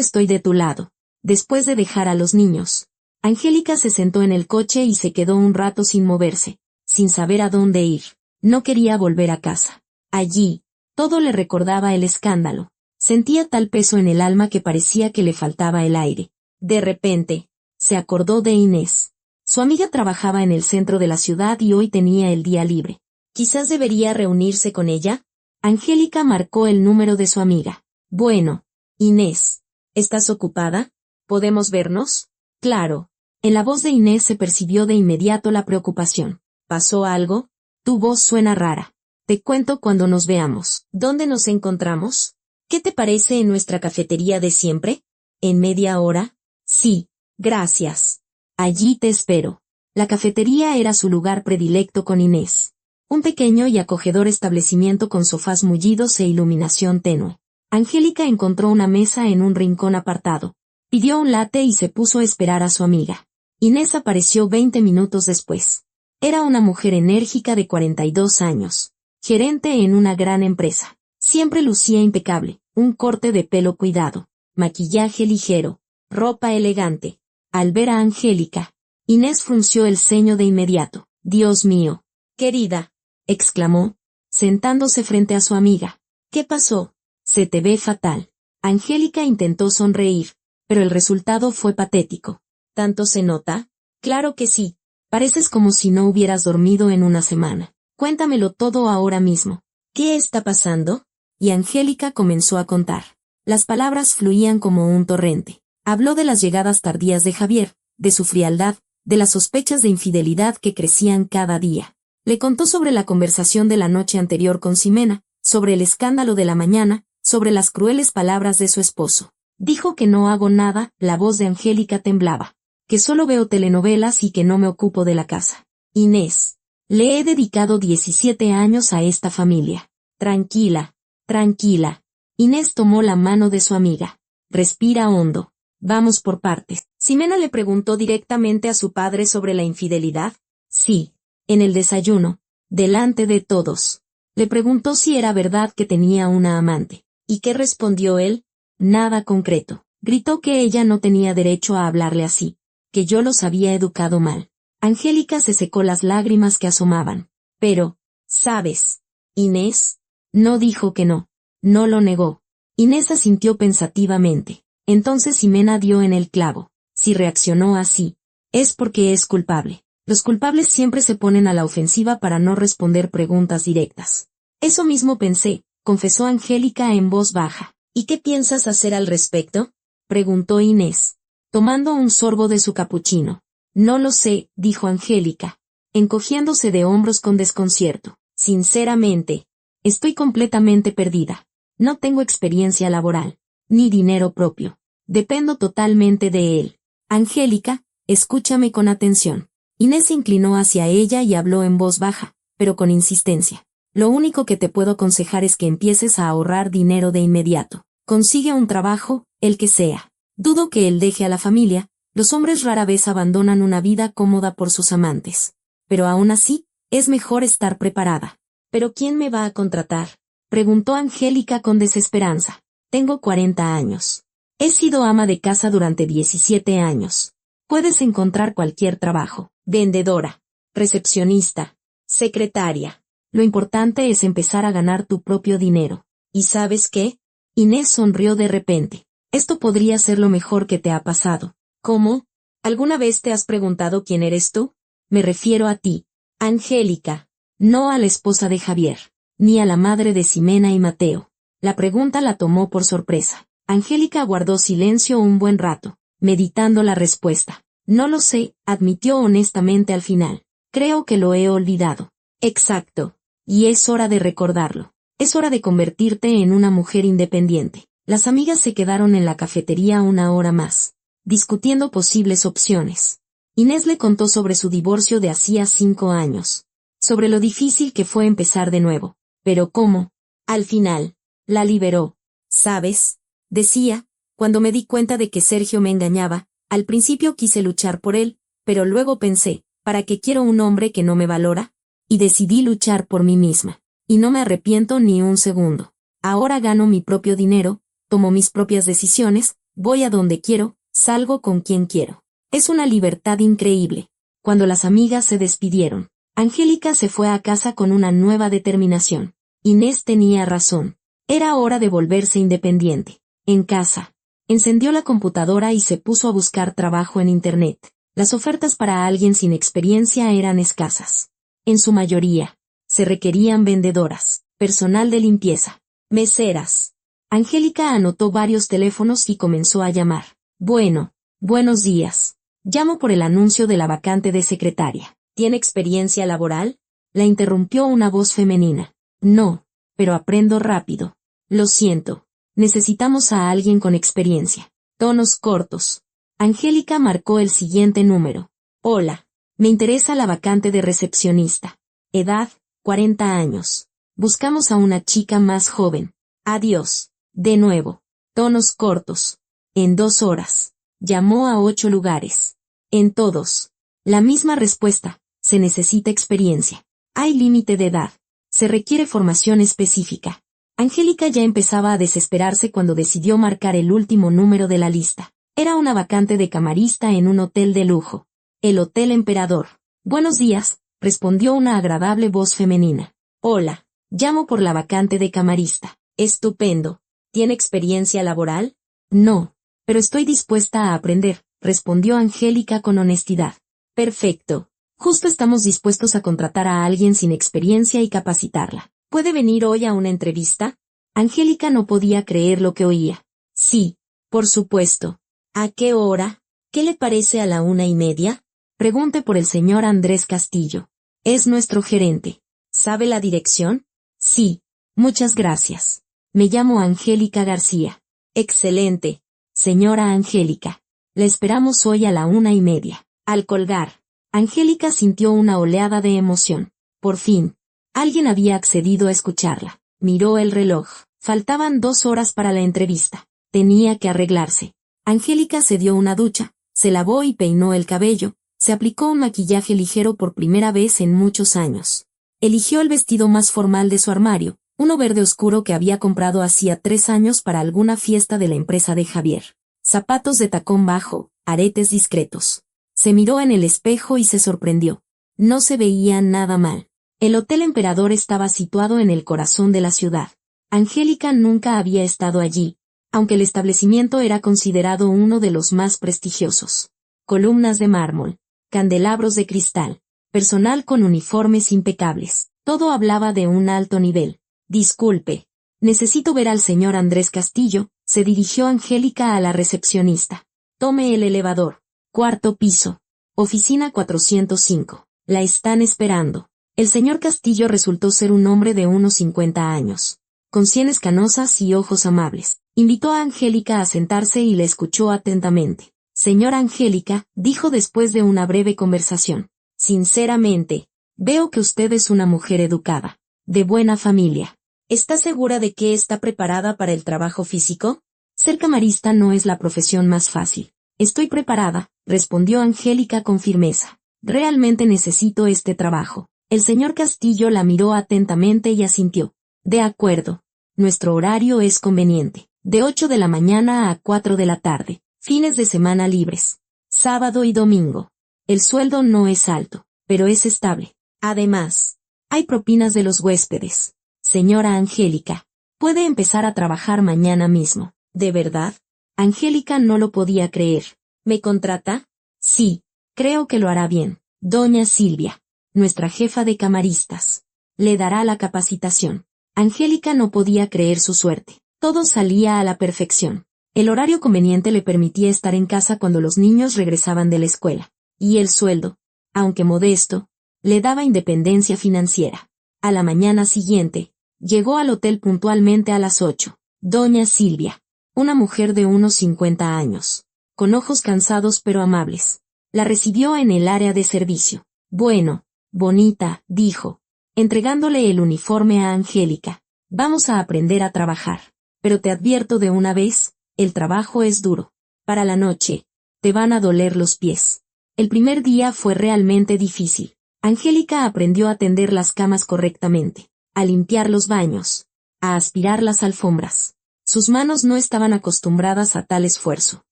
estoy de tu lado». Después de dejar a los niños, Angélica se sentó en el coche y se quedó un rato sin moverse, sin saber a dónde ir. No quería volver a casa. Allí, todo le recordaba el escándalo. Sentía tal peso en el alma que parecía que le faltaba el aire. De repente, se acordó de Inés. Su amiga trabajaba en el centro de la ciudad y hoy tenía el día libre. Quizás debería reunirse con ella. Angélica marcó el número de su amiga. «Bueno, Inés, ¿estás ocupada? ¿Podemos vernos?». «Claro». En la voz de Inés se percibió de inmediato la preocupación. «¿Pasó algo? Tu voz suena rara. Te cuento cuando nos veamos». «¿Dónde nos encontramos? ¿Qué te parece en nuestra cafetería de siempre? ¿En media hora?». «Sí, gracias. Allí te espero». La cafetería era su lugar predilecto con Inés. Un pequeño y acogedor establecimiento con sofás mullidos e iluminación tenue. Angélica encontró una mesa en un rincón apartado. Pidió un latte y se puso a esperar a su amiga. Inés apareció 20 minutos después. Era una mujer enérgica de 42 años, gerente en una gran empresa. Siempre lucía impecable, un corte de pelo cuidado, maquillaje ligero, ropa elegante. Al ver a Angélica, Inés frunció el ceño de inmediato. «Dios mío, querida», exclamó, sentándose frente a su amiga. «¿Qué pasó? Se te ve fatal». Angélica intentó sonreír, pero el resultado fue patético. «¿Tanto se nota?». «Claro que sí. Pareces como si no hubieras dormido en una semana. Cuéntamelo todo ahora mismo. ¿Qué está pasando?». Y Angélica comenzó a contar. Las palabras fluían como un torrente. Habló de las llegadas tardías de Javier, de su frialdad, de las sospechas de infidelidad que crecían cada día. Le contó sobre la conversación de la noche anterior con Ximena, sobre el escándalo de la mañana, sobre las crueles palabras de su esposo. «Dijo que no hago nada», la voz de Angélica temblaba, «que solo veo telenovelas y que no me ocupo de la casa. Inés, le he dedicado 17 años a esta familia». «Tranquila, tranquila». Inés tomó la mano de su amiga. «Respira hondo. Vamos por partes». ¿Ximena le preguntó directamente a su padre sobre la infidelidad? Sí, en el desayuno, delante de todos. Le preguntó si era verdad que tenía una amante. ¿Y qué respondió él? Nada concreto. Gritó que ella no tenía derecho a hablarle así, que yo los había educado mal. Angélica se secó las lágrimas que asomaban. Pero, ¿sabes, Inés? No dijo que no. No lo negó. Inés asintió pensativamente. Entonces Ximena dio en el clavo. Si reaccionó así, es porque es culpable. Los culpables siempre se ponen a la ofensiva para no responder preguntas directas. Eso mismo pensé, confesó Angélica en voz baja. ¿Y qué piensas hacer al respecto?, preguntó Inés, tomando un sorbo de su capuchino. No lo sé, dijo Angélica, encogiéndose de hombros con desconcierto. Sinceramente, estoy completamente perdida. No tengo experiencia laboral, ni dinero propio. Dependo totalmente de él. Angélica, escúchame con atención. Inés se inclinó hacia ella y habló en voz baja, pero con insistencia. Lo único que te puedo aconsejar es que empieces a ahorrar dinero de inmediato. Consigue un trabajo, el que sea. Dudo que él deje a la familia, los hombres rara vez abandonan una vida cómoda por sus amantes. Pero aún así, es mejor estar preparada. ¿Pero quién me va a contratar?, preguntó Angélica con desesperanza. Tengo 40 años. He sido ama de casa durante 17 años. Puedes encontrar cualquier trabajo. Vendedora, recepcionista, secretaria. Lo importante es empezar a ganar tu propio dinero. ¿Y sabes qué? Inés sonrió de repente. Esto podría ser lo mejor que te ha pasado. ¿Cómo? ¿Alguna vez te has preguntado quién eres tú? Me refiero a ti, Angélica, no a la esposa de Javier, ni a la madre de Ximena y Mateo. La pregunta la tomó por sorpresa. Angélica guardó silencio un buen rato. meditando la respuesta. No lo sé, admitió honestamente al final. Creo que lo he olvidado. Exacto. Y es hora de recordarlo. Es hora de convertirte en una mujer independiente. Las amigas se quedaron en la cafetería una hora más, discutiendo posibles opciones. Inés le contó sobre su divorcio de hacía 5 años, sobre lo difícil que fue empezar de nuevo, pero cómo, al final, la liberó. ¿Sabes? Decía, cuando me di cuenta de que Sergio me engañaba, al principio quise luchar por él, pero luego pensé, ¿para qué quiero un hombre que no me valora? Y decidí luchar por mí misma. Y no me arrepiento ni un segundo. Ahora gano mi propio dinero, tomo mis propias decisiones, voy a donde quiero, salgo con quien quiero. Es una libertad increíble. Cuando las amigas se despidieron, Angélica se fue a casa con una nueva determinación. Inés tenía razón. Era hora de volverse independiente. En casa, encendió la computadora y se puso a buscar trabajo en Internet. Las ofertas para alguien sin experiencia eran escasas. En su mayoría, se requerían vendedoras, personal de limpieza, meseras. Angélica anotó varios teléfonos y comenzó a llamar. Bueno, buenos días. Llamo por el anuncio de la vacante de secretaria. ¿Tiene experiencia laboral? La interrumpió una voz femenina. No, pero aprendo rápido. Lo siento. Necesitamos a alguien con experiencia. Tonos cortos. Angélica marcó el siguiente número. Hola. Me interesa la vacante de recepcionista. Edad, 40 años. Buscamos a una chica más joven. Adiós. De nuevo. Tonos cortos. En 2 horas. Llamó a 8 lugares. En todos. La misma respuesta. Se necesita experiencia. Hay límite de edad. Se requiere formación específica. Angélica ya empezaba a desesperarse cuando decidió marcar el último número de la lista. Era una vacante de camarista en un hotel de lujo. El Hotel Emperador. Buenos días, respondió una agradable voz femenina. Hola, llamo por la vacante de camarista. Estupendo. ¿Tiene experiencia laboral? No, pero estoy dispuesta a aprender, respondió Angélica con honestidad. Perfecto. Justo estamos dispuestos a contratar a alguien sin experiencia y capacitarla. ¿Puede venir hoy a una entrevista? Angélica no podía creer lo que oía. Sí, por supuesto. ¿A qué hora? ¿Qué le parece a la 1:30? Pregunte por el señor Andrés Castillo. Es nuestro gerente. ¿Sabe la dirección? Sí. Muchas gracias. Me llamo Angélica García. Excelente. Señora Angélica. La esperamos hoy a la 1:30. Al colgar, Angélica sintió una oleada de emoción. Por fin, alguien había accedido a escucharla. Miró el reloj. Faltaban 2 horas para la entrevista. Tenía que arreglarse. Angélica se dio una ducha, se lavó y peinó el cabello, se aplicó un maquillaje ligero por primera vez en muchos años. Eligió el vestido más formal de su armario, uno verde oscuro que había comprado hacía 3 años para alguna fiesta de la empresa de Javier. Zapatos de tacón bajo, aretes discretos. Se miró en el espejo y se sorprendió. No se veía nada mal. El Hotel Emperador estaba situado en el corazón de la ciudad. Angélica nunca había estado allí, aunque el establecimiento era considerado uno de los más prestigiosos. Columnas de mármol, candelabros de cristal, personal con uniformes impecables. Todo hablaba de un alto nivel. Disculpe, necesito ver al señor Andrés Castillo, se dirigió Angélica a la recepcionista. Tome el elevador. 4º piso. Oficina 405. La están esperando. El señor Castillo resultó ser un hombre de unos 50 años, con sienes canosas y ojos amables. Invitó a Angélica a sentarse y la escuchó atentamente. Señora Angélica, dijo después de una breve conversación. Sinceramente, veo que usted es una mujer educada, de buena familia. ¿Está segura de que está preparada para el trabajo físico? Ser camarista no es la profesión más fácil. Estoy preparada, respondió Angélica con firmeza. Realmente necesito este trabajo. El señor Castillo la miró atentamente y asintió. De acuerdo. Nuestro horario es conveniente. De 8 de la mañana a 4 de la tarde. Fines de semana libres. Sábado y domingo. El sueldo no es alto, pero es estable. Además, hay propinas de los huéspedes. Señora Angélica, puede empezar a trabajar mañana mismo. ¿De verdad? Angélica no lo podía creer. ¿Me contrata? Sí, creo que lo hará bien. Doña Silvia, nuestra jefa de camaristas, le dará la capacitación. Angélica no podía creer su suerte. Todo salía a la perfección. El horario conveniente le permitía estar en casa cuando los niños regresaban de la escuela, y el sueldo, aunque modesto, le daba independencia financiera. A la mañana siguiente, llegó al hotel puntualmente a las 8. Doña Silvia, una mujer de unos 50 años, con ojos cansados pero amables, la recibió en el área de servicio. Bueno, bonita, dijo, entregándole el uniforme a Angélica. Vamos a aprender a trabajar. Pero te advierto de una vez, el trabajo es duro. Para la noche, te van a doler los pies. El primer día fue realmente difícil. Angélica aprendió a tender las camas correctamente, a limpiar los baños, a aspirar las alfombras. Sus manos no estaban acostumbradas a tal esfuerzo.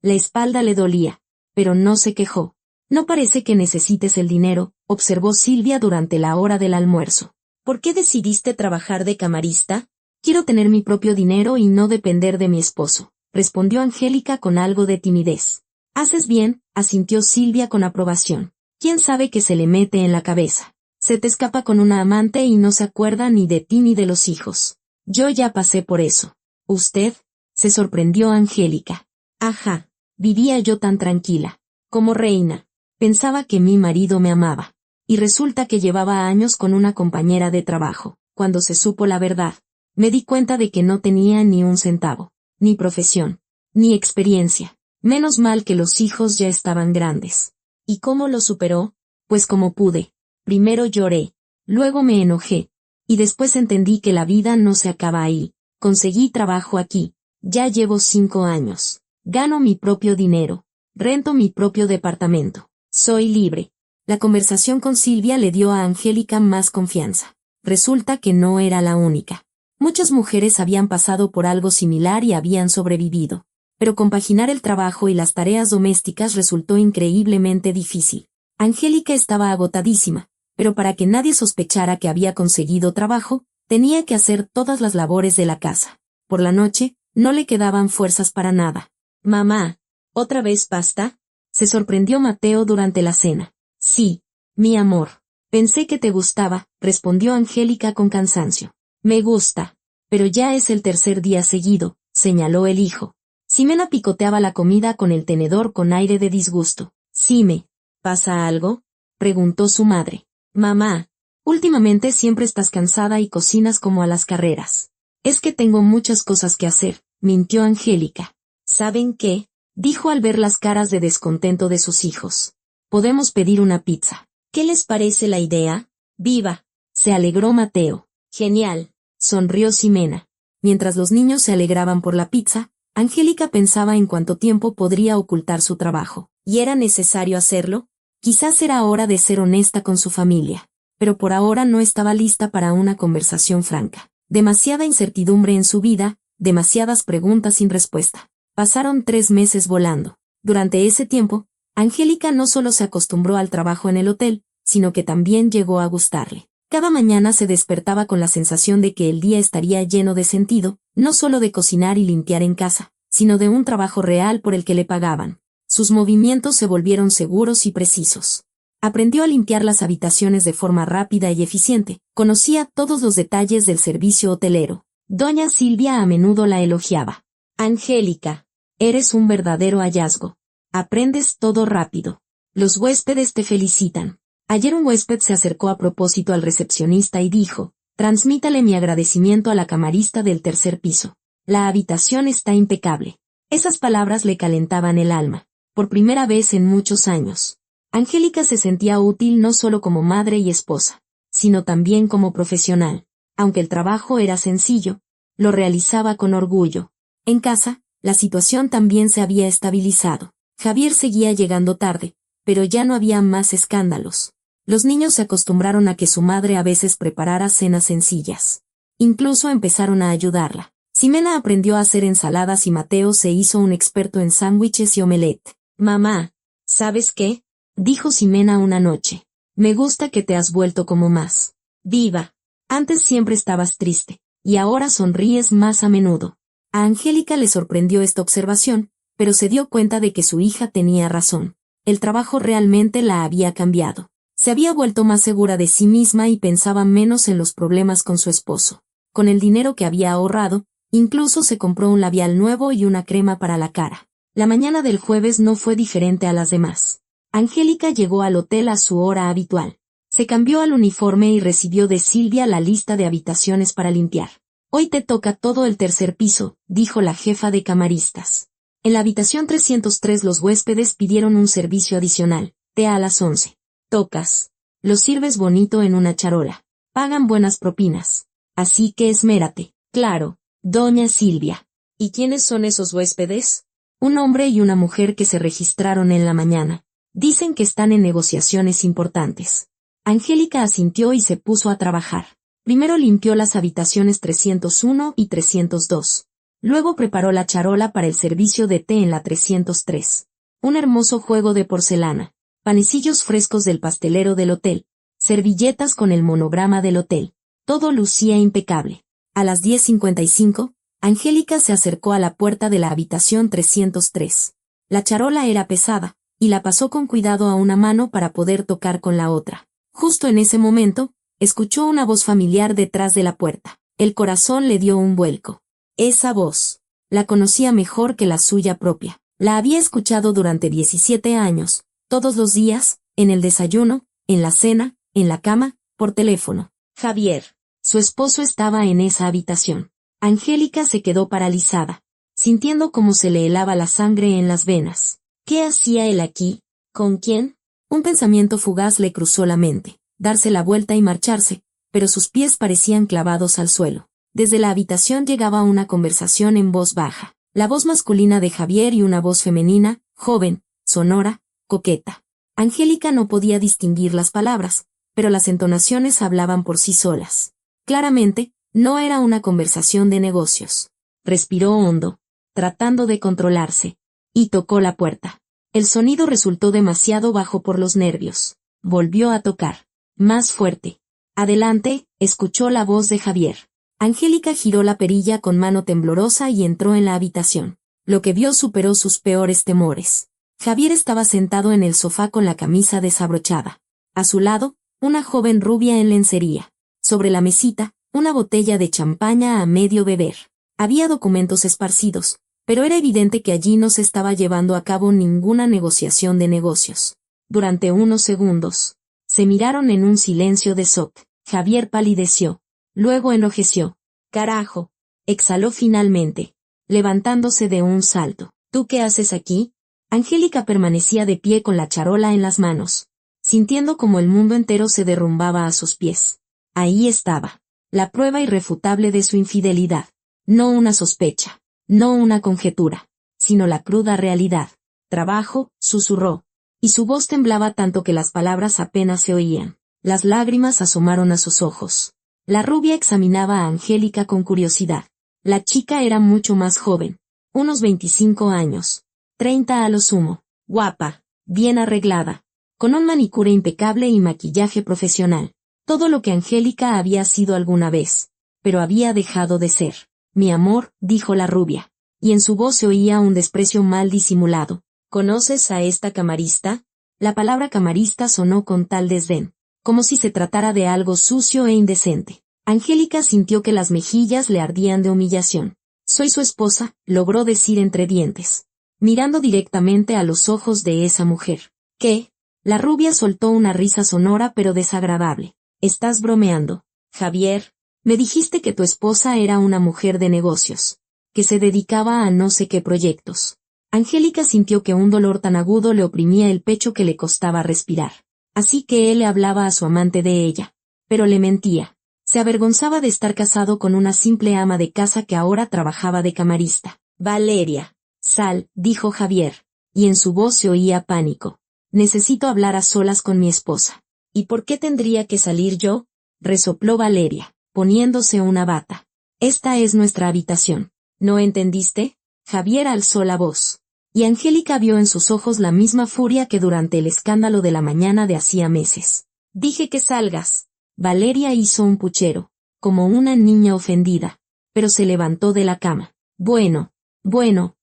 La espalda le dolía, pero no se quejó. No parece que necesites el dinero, observó Silvia durante la hora del almuerzo. ¿Por qué decidiste trabajar de camarista? Quiero tener mi propio dinero y no depender de mi esposo, respondió Angélica con algo de timidez. Haces bien, asintió Silvia con aprobación. ¿Quién sabe qué se le mete en la cabeza? Se te escapa con una amante y no se acuerda ni de ti ni de los hijos. Yo ya pasé por eso. ¿Usted? Se sorprendió Angélica. Ajá, vivía yo tan tranquila, como reina. Pensaba que mi marido me amaba. Y resulta que llevaba años con una compañera de trabajo. Cuando se supo la verdad, me di cuenta de que no tenía ni un centavo, ni profesión, ni experiencia. Menos mal que los hijos ya estaban grandes. ¿Y cómo lo superó? Pues como pude. Primero lloré, luego me enojé, y después entendí que la vida no se acaba ahí. Conseguí trabajo aquí, ya llevo 5 años. Gano mi propio dinero, rento mi propio departamento. Soy libre. La conversación con Silvia le dio a Angélica más confianza. Resulta que no era la única. Muchas mujeres habían pasado por algo similar y habían sobrevivido. Pero compaginar el trabajo y las tareas domésticas resultó increíblemente difícil. Angélica estaba agotadísima, pero para que nadie sospechara que había conseguido trabajo, tenía que hacer todas las labores de la casa. Por la noche, no le quedaban fuerzas para nada. Mamá, ¿otra vez pasta? Se sorprendió Mateo durante la cena. Sí, mi amor. Pensé que te gustaba, respondió Angélica con cansancio. Me gusta, pero ya es el tercer día seguido, señaló el hijo. Ximena picoteaba la comida con el tenedor con aire de disgusto. Xime, ¿pasa algo? Preguntó su madre. Mamá, últimamente siempre estás cansada y cocinas como a las carreras. Es que tengo muchas cosas que hacer, mintió Angélica. ¿Saben qué? Dijo al ver las caras de descontento de sus hijos. Podemos pedir una pizza. ¿Qué les parece la idea? ¡Viva! Se alegró Mateo. Genial, sonrió Ximena. Mientras los niños se alegraban por la pizza, Angélica pensaba en cuánto tiempo podría ocultar su trabajo. ¿Y era necesario hacerlo? Quizás era hora de ser honesta con su familia. Pero por ahora no estaba lista para una conversación franca. Demasiada incertidumbre en su vida, demasiadas preguntas sin respuesta. Pasaron 3 meses volando. Durante ese tiempo, Angélica no solo se acostumbró al trabajo en el hotel, sino que también llegó a gustarle. Cada mañana se despertaba con la sensación de que el día estaría lleno de sentido, no solo de cocinar y limpiar en casa, sino de un trabajo real por el que le pagaban. Sus movimientos se volvieron seguros y precisos. Aprendió a limpiar las habitaciones de forma rápida y eficiente, conocía todos los detalles del servicio hotelero. Doña Silvia a menudo la elogiaba. Angélica, eres un verdadero hallazgo. Aprendes todo rápido. Los huéspedes te felicitan. Ayer un huésped se acercó a propósito al recepcionista y dijo, transmítale mi agradecimiento a la camarista del 3er piso. La habitación está impecable. Esas palabras le calentaban el alma. Por primera vez en muchos años, Angélica se sentía útil no solo como madre y esposa, sino también como profesional. Aunque el trabajo era sencillo, lo realizaba con orgullo. En casa, la situación también se había estabilizado. Javier seguía llegando tarde, pero ya no había más escándalos. Los niños se acostumbraron a que su madre a veces preparara cenas sencillas. Incluso empezaron a ayudarla. Ximena aprendió a hacer ensaladas y Mateo se hizo un experto en sándwiches y omelette. Mamá, ¿sabes qué? Dijo Ximena una noche. Me gusta que te has vuelto como más viva. Antes siempre estabas triste, y ahora sonríes más a menudo. A Angélica le sorprendió esta observación, pero se dio cuenta de que su hija tenía razón. El trabajo realmente la había cambiado. Se había vuelto más segura de sí misma y pensaba menos en los problemas con su esposo. Con el dinero que había ahorrado, Incluso se compró un labial nuevo y una crema para la cara. La mañana del jueves no fue diferente a las demás. Angélica llegó al hotel a su hora habitual. Se cambió al uniforme y recibió de Silvia la lista de habitaciones para limpiar. Hoy te toca todo el tercer piso, dijo la jefa de camaristas. En la habitación 303 los huéspedes pidieron un servicio adicional, té a las 11. Tocas. Lo sirves bonito en una charola. Pagan buenas propinas. Así que esmérate. Claro, doña Silvia. ¿Y quiénes son esos huéspedes? Un hombre y una mujer que se registraron en la mañana. Dicen que están en negociaciones importantes. Angélica asintió y se puso a trabajar. Primero limpió las habitaciones 301 y 302. Luego preparó la charola para el servicio de té en la 303. Un hermoso juego de porcelana, panecillos frescos del pastelero del hotel, servilletas con el monograma del hotel. Todo lucía impecable. A las 10:55, Angélica se acercó a la puerta de la habitación 303. La charola era pesada, y la pasó con cuidado a una mano para poder tocar con la otra. Justo en ese momento, escuchó una voz familiar detrás de la puerta. El corazón le dio un vuelco. Esa voz. La conocía mejor que la suya propia. La había escuchado durante 17 años, todos los días, en el desayuno, en la cena, en la cama, por teléfono. Javier. Su esposo estaba en esa habitación. Angélica se quedó paralizada, sintiendo cómo se le helaba la sangre en las venas. ¿Qué hacía él aquí? ¿Con quién? Un pensamiento fugaz le cruzó la mente, darse la vuelta y marcharse, pero sus pies parecían clavados al suelo. Desde la habitación llegaba una conversación en voz baja, la voz masculina de Javier y una voz femenina, joven, sonora, coqueta. Angélica no podía distinguir las palabras, pero las entonaciones hablaban por sí solas. Claramente, no era una conversación de negocios. Respiró hondo, tratando de controlarse, y tocó la puerta. El sonido resultó demasiado bajo por los nervios. Volvió a tocar. Más fuerte. Adelante, escuchó la voz de Javier. Angélica giró la perilla con mano temblorosa y entró en la habitación. Lo que vio superó sus peores temores. Javier estaba sentado en el sofá con la camisa desabrochada. A su lado, una joven rubia en lencería. Sobre la mesita, una botella de champaña a medio beber. Había documentos esparcidos, pero era evidente que allí no se estaba llevando a cabo ninguna negociación de negocios. Durante unos segundos, se miraron en un silencio de shock. Javier palideció. Luego enrojeció. Carajo, exhaló finalmente, levantándose de un salto. ¿Tú qué haces aquí? Angélica permanecía de pie con la charola en las manos, sintiendo como el mundo entero se derrumbaba a sus pies. Ahí estaba, la prueba irrefutable de su infidelidad. No una sospecha, no una conjetura, sino la cruda realidad. Trabajo, susurró, y su voz temblaba tanto que las palabras apenas se oían. Las lágrimas asomaron a sus ojos. La rubia examinaba a Angélica con curiosidad. La chica era mucho más joven, unos 25 años, 30 a lo sumo, guapa, bien arreglada, con un manicure impecable y maquillaje profesional. Todo lo que Angélica había sido alguna vez, pero había dejado de ser. Mi amor, dijo la rubia, y en su voz se oía un desprecio mal disimulado. ¿Conoces a esta camarista? La palabra camarista sonó con tal desdén, como si se tratara de algo sucio e indecente. Angélica sintió que las mejillas le ardían de humillación. Soy su esposa, logró decir entre dientes, mirando directamente a los ojos de esa mujer. ¿Qué? La rubia soltó una risa sonora pero desagradable. Estás bromeando, Javier. Me dijiste que tu esposa era una mujer de negocios, que se dedicaba a no sé qué proyectos. Angélica sintió que un dolor tan agudo le oprimía el pecho que le costaba respirar. Así que él le hablaba a su amante de ella. Pero le mentía. Se avergonzaba de estar casado con una simple ama de casa que ahora trabajaba de camarista. Valeria. Sal, dijo Javier. Y en su voz se oía pánico. Necesito hablar a solas con mi esposa. ¿Y por qué tendría que salir yo? Resopló Valeria, poniéndose una bata. Esta es nuestra habitación. ¿No entendiste? Javier alzó la voz. Y Angélica vio en sus ojos la misma furia que durante el escándalo de la mañana de hacía meses. Dije que salgas. Valeria hizo un puchero, como una niña ofendida, pero se levantó de la cama. Bueno,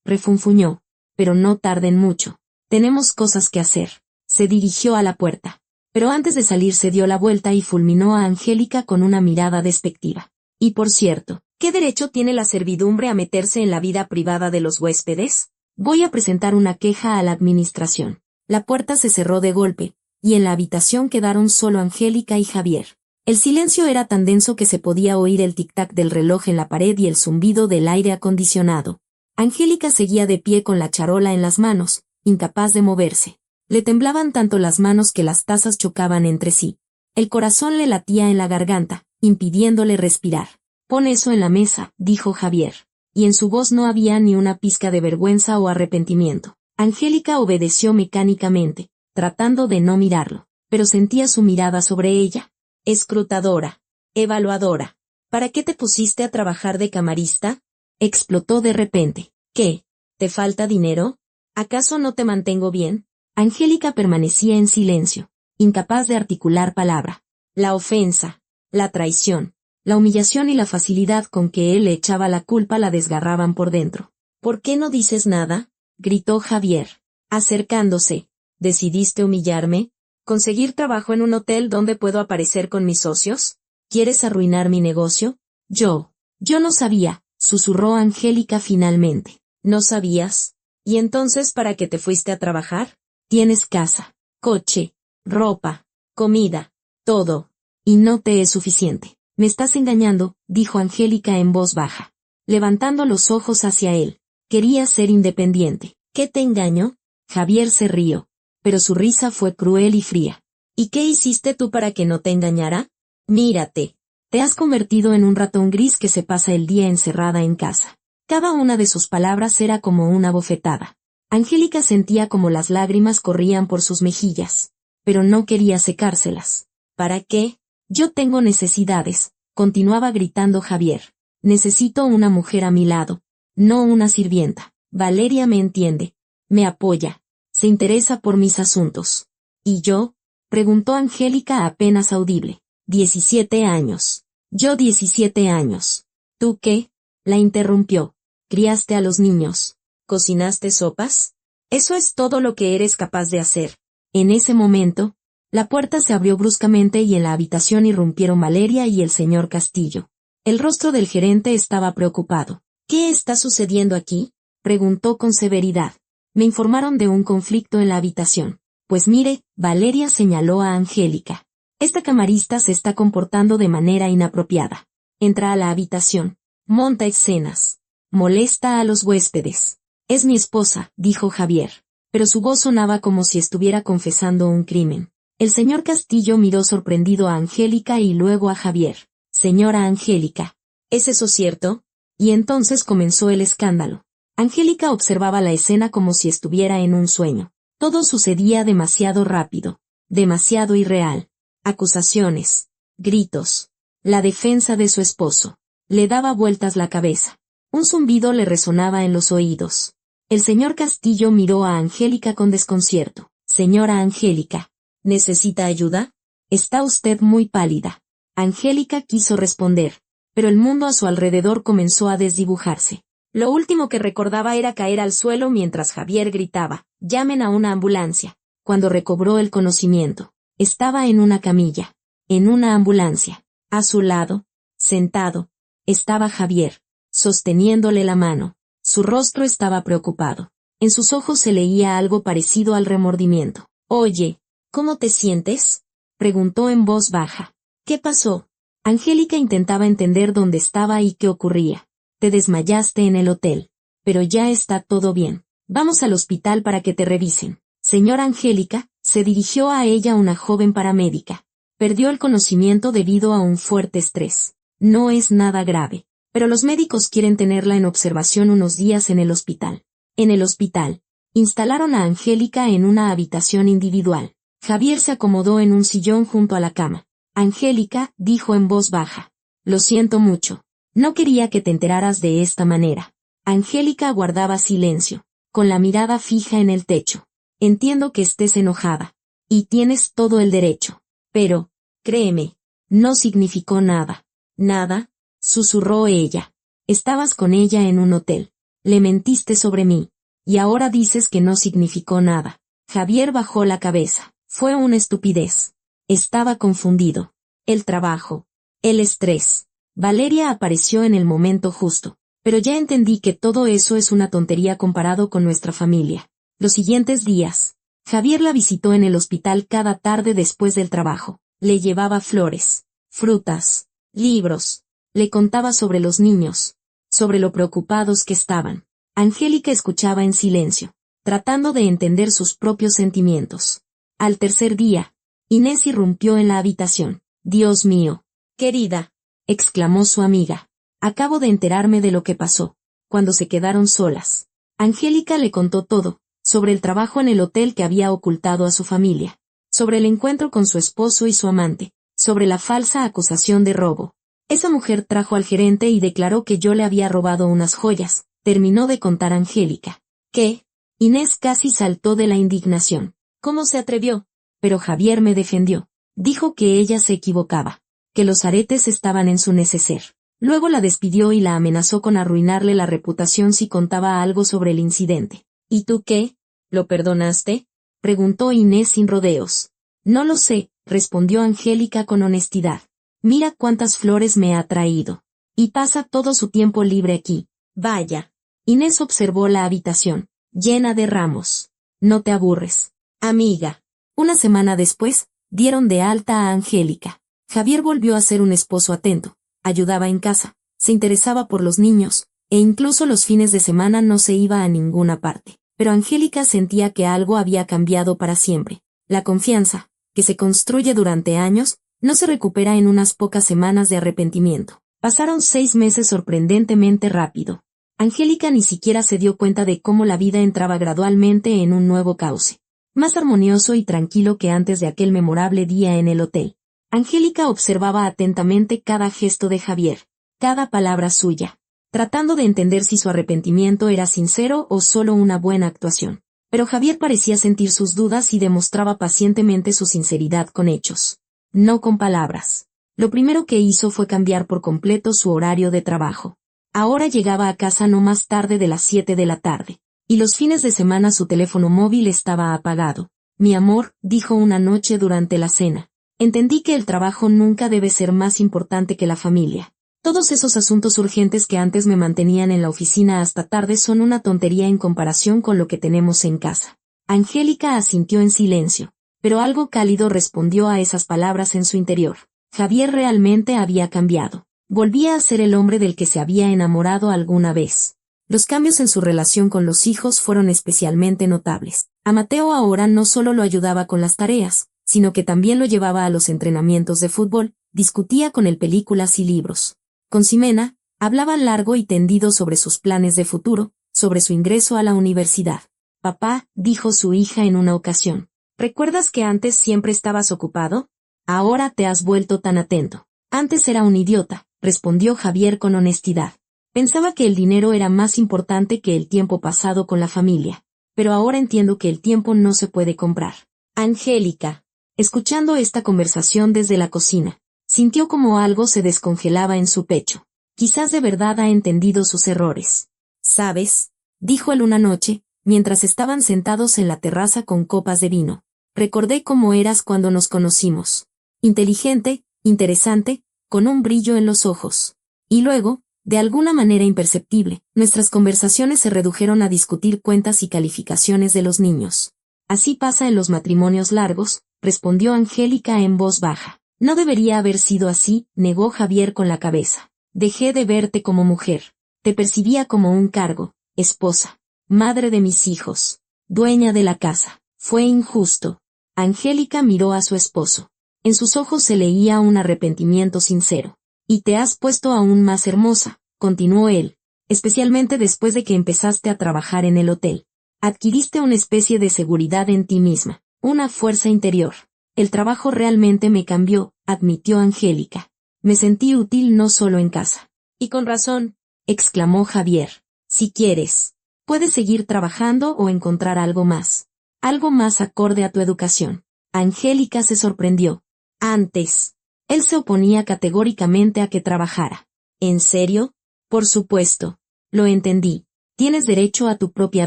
refunfuñó, pero no tarden mucho. Tenemos cosas que hacer. Se dirigió a la puerta, pero antes de salir se dio la vuelta y fulminó a Angélica con una mirada despectiva. Y por cierto, ¿qué derecho tiene la servidumbre a meterse en la vida privada de los huéspedes? Voy a presentar una queja a la administración. La puerta se cerró de golpe, y en la habitación quedaron solo Angélica y Javier. El silencio era tan denso que se podía oír el tic-tac del reloj en la pared y el zumbido del aire acondicionado. Angélica seguía de pie con la charola en las manos, incapaz de moverse. Le temblaban tanto las manos que las tazas chocaban entre sí. El corazón le latía en la garganta, impidiéndole respirar. «Pon eso en la mesa», dijo Javier. Y en su voz no había ni una pizca de vergüenza o arrepentimiento. Angélica obedeció mecánicamente, tratando de no mirarlo, pero sentía su mirada sobre ella. Escrutadora. Evaluadora. ¿Para qué te pusiste a trabajar de camarista? Explotó de repente. ¿Qué? ¿Te falta dinero? ¿Acaso no te mantengo bien? Angélica permanecía en silencio, incapaz de articular palabra. La ofensa, la traición, la humillación y la facilidad con que él le echaba la culpa la desgarraban por dentro. ¿Por qué no dices nada?, gritó Javier, acercándose. ¿Decidiste humillarme? ¿Conseguir trabajo en un hotel donde puedo aparecer con mis socios? ¿Quieres arruinar mi negocio? Yo no sabía, susurró Angélica finalmente. ¿No sabías? ¿Y entonces para qué te fuiste a trabajar? Tienes casa, coche, ropa, comida, todo. Y no te es suficiente. Me estás engañando, dijo Angélica en voz baja, levantando los ojos hacia él. Quería ser independiente. ¿Qué te engaño? Javier se rió, pero su risa fue cruel y fría. ¿Y qué hiciste tú para que no te engañara? Mírate. Te has convertido en un ratón gris que se pasa el día encerrada en casa. Cada una de sus palabras era como una bofetada. Angélica sentía como las lágrimas corrían por sus mejillas, pero no quería secárselas. ¿Para qué? Yo tengo necesidades, continuaba gritando Javier. Necesito una mujer a mi lado, no una sirvienta. Valeria me entiende, me apoya, se interesa por mis asuntos. ¿Y yo? Preguntó Angélica apenas audible. 17 años. Yo 17 años. ¿Tú qué? La interrumpió. ¿Criaste a los niños? ¿Cocinaste sopas? Eso es todo lo que eres capaz de hacer. En ese momento, la puerta se abrió bruscamente y en la habitación irrumpieron Valeria y el señor Castillo. El rostro del gerente estaba preocupado. ¿Qué está sucediendo aquí?, preguntó con severidad. Me informaron de un conflicto en la habitación. Pues mire, Valeria señaló a Angélica. Esta camarista se está comportando de manera inapropiada. Entra a la habitación, monta escenas, molesta a los huéspedes. Es mi esposa, dijo Javier, pero su voz sonaba como si estuviera confesando un crimen. El señor Castillo miró sorprendido a Angélica y luego a Javier. Señora Angélica, ¿es eso cierto? Y entonces comenzó el escándalo. Angélica observaba la escena como si estuviera en un sueño. Todo sucedía demasiado rápido, demasiado irreal. Acusaciones, gritos, la defensa de su esposo. Le daba vueltas la cabeza. Un zumbido le resonaba en los oídos. El señor Castillo miró a Angélica con desconcierto. Señora Angélica, ¿necesita ayuda? Está usted muy pálida. Angélica quiso responder, pero el mundo a su alrededor comenzó a desdibujarse. Lo último que recordaba era caer al suelo mientras Javier gritaba, «¡Llamen a una ambulancia!». Cuando recobró el conocimiento, estaba en una camilla, en una ambulancia. A su lado, sentado, estaba Javier, sosteniéndole la mano. Su rostro estaba preocupado. En sus ojos se leía algo parecido al remordimiento. «Oye, ¿cómo te sientes?», preguntó en voz baja. «¿Qué pasó?». Angélica intentaba entender dónde estaba y qué ocurría. «Te desmayaste en el hotel. Pero ya está todo bien. Vamos al hospital para que te revisen». «Señora Angélica», se dirigió a ella una joven paramédica. Perdió el conocimiento debido a un fuerte estrés. No es nada grave, pero los médicos quieren tenerla en observación unos días en el hospital. En el hospital, instalaron a Angélica en una habitación individual. Javier se acomodó en un sillón junto a la cama. «Angélica», dijo en voz baja. «Lo siento mucho. No quería que te enteraras de esta manera». Angélica guardaba silencio, con la mirada fija en el techo. «Entiendo que estés enojada. Y tienes todo el derecho. Pero, créeme, no significó nada». «¿Nada?», susurró ella. «Estabas con ella en un hotel. Le mentiste sobre mí. Y ahora dices que no significó nada». Javier bajó la cabeza. Fue una estupidez. Estaba confundido. El trabajo, el estrés, Valeria apareció en el momento justo. Pero ya entendí que todo eso es una tontería comparado con nuestra familia. Los siguientes días, Javier la visitó en el hospital cada tarde después del trabajo. Le llevaba flores, frutas, libros. Le contaba sobre los niños, sobre lo preocupados que estaban. Angélica escuchaba en silencio, tratando de entender sus propios sentimientos. Al tercer día, Inés irrumpió en la habitación. «Dios mío, querida», exclamó su amiga. «Acabo de enterarme de lo que pasó». Cuando se quedaron solas, Angélica le contó todo, sobre el trabajo en el hotel que había ocultado a su familia, sobre el encuentro con su esposo y su amante, sobre la falsa acusación de robo. «Esa mujer trajo al gerente y declaró que yo le había robado unas joyas», terminó de contar Angélica. «¿Qué?». Inés casi saltó de la indignación. «¿Cómo se atrevió?». Pero Javier me defendió. Dijo que ella se equivocaba, que los aretes estaban en su neceser. Luego la despidió y la amenazó con arruinarle la reputación si contaba algo sobre el incidente. «¿Y tú qué? ¿Lo perdonaste?», preguntó Inés sin rodeos. «No lo sé», respondió Angélica con honestidad. «Mira cuántas flores me ha traído. Y pasa todo su tiempo libre aquí. Vaya». Inés observó la habitación, llena de ramos. «No te aburres, amiga». Una semana después, dieron de alta a Angélica. Javier volvió a ser un esposo atento, ayudaba en casa, se interesaba por los niños, e incluso los fines de semana no se iba a ninguna parte. Pero Angélica sentía que algo había cambiado para siempre. La confianza, que se construye durante años, no se recupera en unas pocas semanas de arrepentimiento. Pasaron 6 meses sorprendentemente rápido. Angélica ni siquiera se dio cuenta de cómo la vida entraba gradualmente en un nuevo cauce, más armonioso y tranquilo que antes de aquel memorable día en el hotel. Angélica observaba atentamente cada gesto de Javier, cada palabra suya, tratando de entender si su arrepentimiento era sincero o solo una buena actuación. Pero Javier parecía sentir sus dudas y demostraba pacientemente su sinceridad con hechos, no con palabras. Lo primero que hizo fue cambiar por completo su horario de trabajo. Ahora llegaba a casa no más tarde de las 7 de la tarde, y los fines de semana su teléfono móvil estaba apagado. «Mi amor», dijo una noche durante la cena, «entendí que el trabajo nunca debe ser más importante que la familia. Todos esos asuntos urgentes que antes me mantenían en la oficina hasta tarde son una tontería en comparación con lo que tenemos en casa». Angélica asintió en silencio, pero algo cálido respondió a esas palabras en su interior. Javier realmente había cambiado. Volvía a ser el hombre del que se había enamorado alguna vez. Los cambios en su relación con los hijos fueron especialmente notables. A Mateo ahora no solo lo ayudaba con las tareas, sino que también lo llevaba a los entrenamientos de fútbol, discutía con él películas y libros. Con Ximena, hablaba largo y tendido sobre sus planes de futuro, sobre su ingreso a la universidad. «Papá», dijo su hija en una ocasión, «¿recuerdas que antes siempre estabas ocupado? Ahora te has vuelto tan atento». «Antes era un idiota», respondió Javier con honestidad. «Pensaba que el dinero era más importante que el tiempo pasado con la familia. Pero ahora entiendo que el tiempo no se puede comprar». Angélica, escuchando esta conversación desde la cocina, sintió como algo se descongelaba en su pecho. Quizás de verdad ha entendido sus errores. «¿Sabes?», dijo él una noche, mientras estaban sentados en la terraza con copas de vino. «Recordé cómo eras cuando nos conocimos. Inteligente, interesante, con un brillo en los ojos. Y luego, de alguna manera imperceptible, nuestras conversaciones se redujeron a discutir cuentas y calificaciones de los niños. Así pasa en los matrimonios largos», respondió Angélica en voz baja. «No debería haber sido así», negó Javier con la cabeza. «Dejé de verte como mujer. Te percibía como un cargo, esposa, madre de mis hijos, dueña de la casa. Fue injusto». Angélica miró a su esposo. En sus ojos se leía un arrepentimiento sincero. «Y te has puesto aún más hermosa», continuó él, «especialmente después de que empezaste a trabajar en el hotel. Adquiriste una especie de seguridad en ti misma, una fuerza interior. El trabajo realmente me cambió», admitió Angélica. «Me sentí útil no solo en casa». «Y con razón», exclamó Javier. «Si quieres, puedes seguir trabajando o encontrar algo más acorde a tu educación». Angélica se sorprendió. Antes, él se oponía categóricamente a que trabajara. «¿En serio?». «Por supuesto. Lo entendí. Tienes derecho a tu propia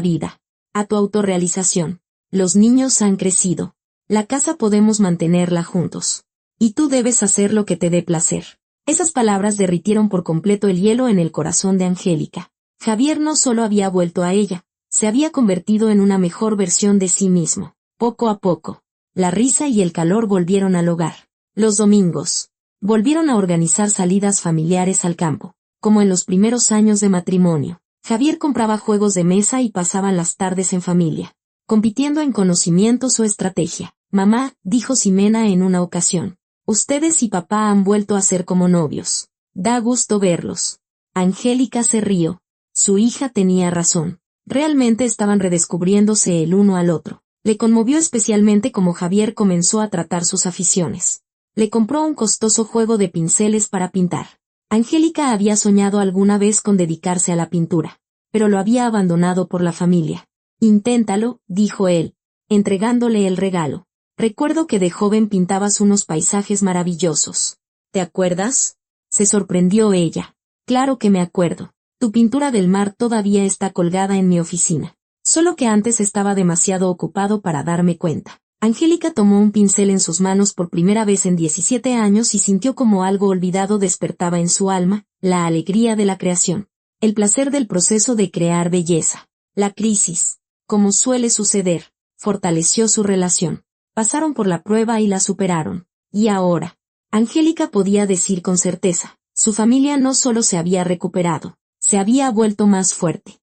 vida, a tu autorrealización. Los niños han crecido. La casa podemos mantenerla juntos. Y tú debes hacer lo que te dé placer». Esas palabras derritieron por completo el hielo en el corazón de Angélica. Javier no solo había vuelto a ella, se había convertido en una mejor versión de sí mismo. Poco a poco, la risa y el calor volvieron al hogar. Los domingos, volvieron a organizar salidas familiares al campo, como en los primeros años de matrimonio. Javier compraba juegos de mesa y pasaban las tardes en familia, compitiendo en conocimientos o estrategia. Mamá, dijo Ximena en una ocasión, ustedes y papá han vuelto a ser como novios. Da gusto verlos. Angélica se rió. Su hija tenía razón. Realmente estaban redescubriéndose el uno al otro. Le conmovió especialmente cómo Javier comenzó a tratar sus aficiones. Le compró un costoso juego de pinceles para pintar. Angélica había soñado alguna vez con dedicarse a la pintura, pero lo había abandonado por la familia. Inténtalo, dijo él, entregándole el regalo. Recuerdo que de joven pintabas unos paisajes maravillosos. ¿Te acuerdas? Se sorprendió ella. Claro que me acuerdo. Tu pintura del mar todavía está colgada en mi oficina. Solo que antes estaba demasiado ocupado para darme cuenta. Angélica tomó un pincel en sus manos por primera vez en 17 años y sintió como algo olvidado despertaba en su alma, la alegría de la creación, el placer del proceso de crear belleza. La crisis, como suele suceder, fortaleció su relación. Pasaron por la prueba y la superaron. Y ahora, Angélica podía decir con certeza, su familia no solo se había recuperado, se había vuelto más fuerte.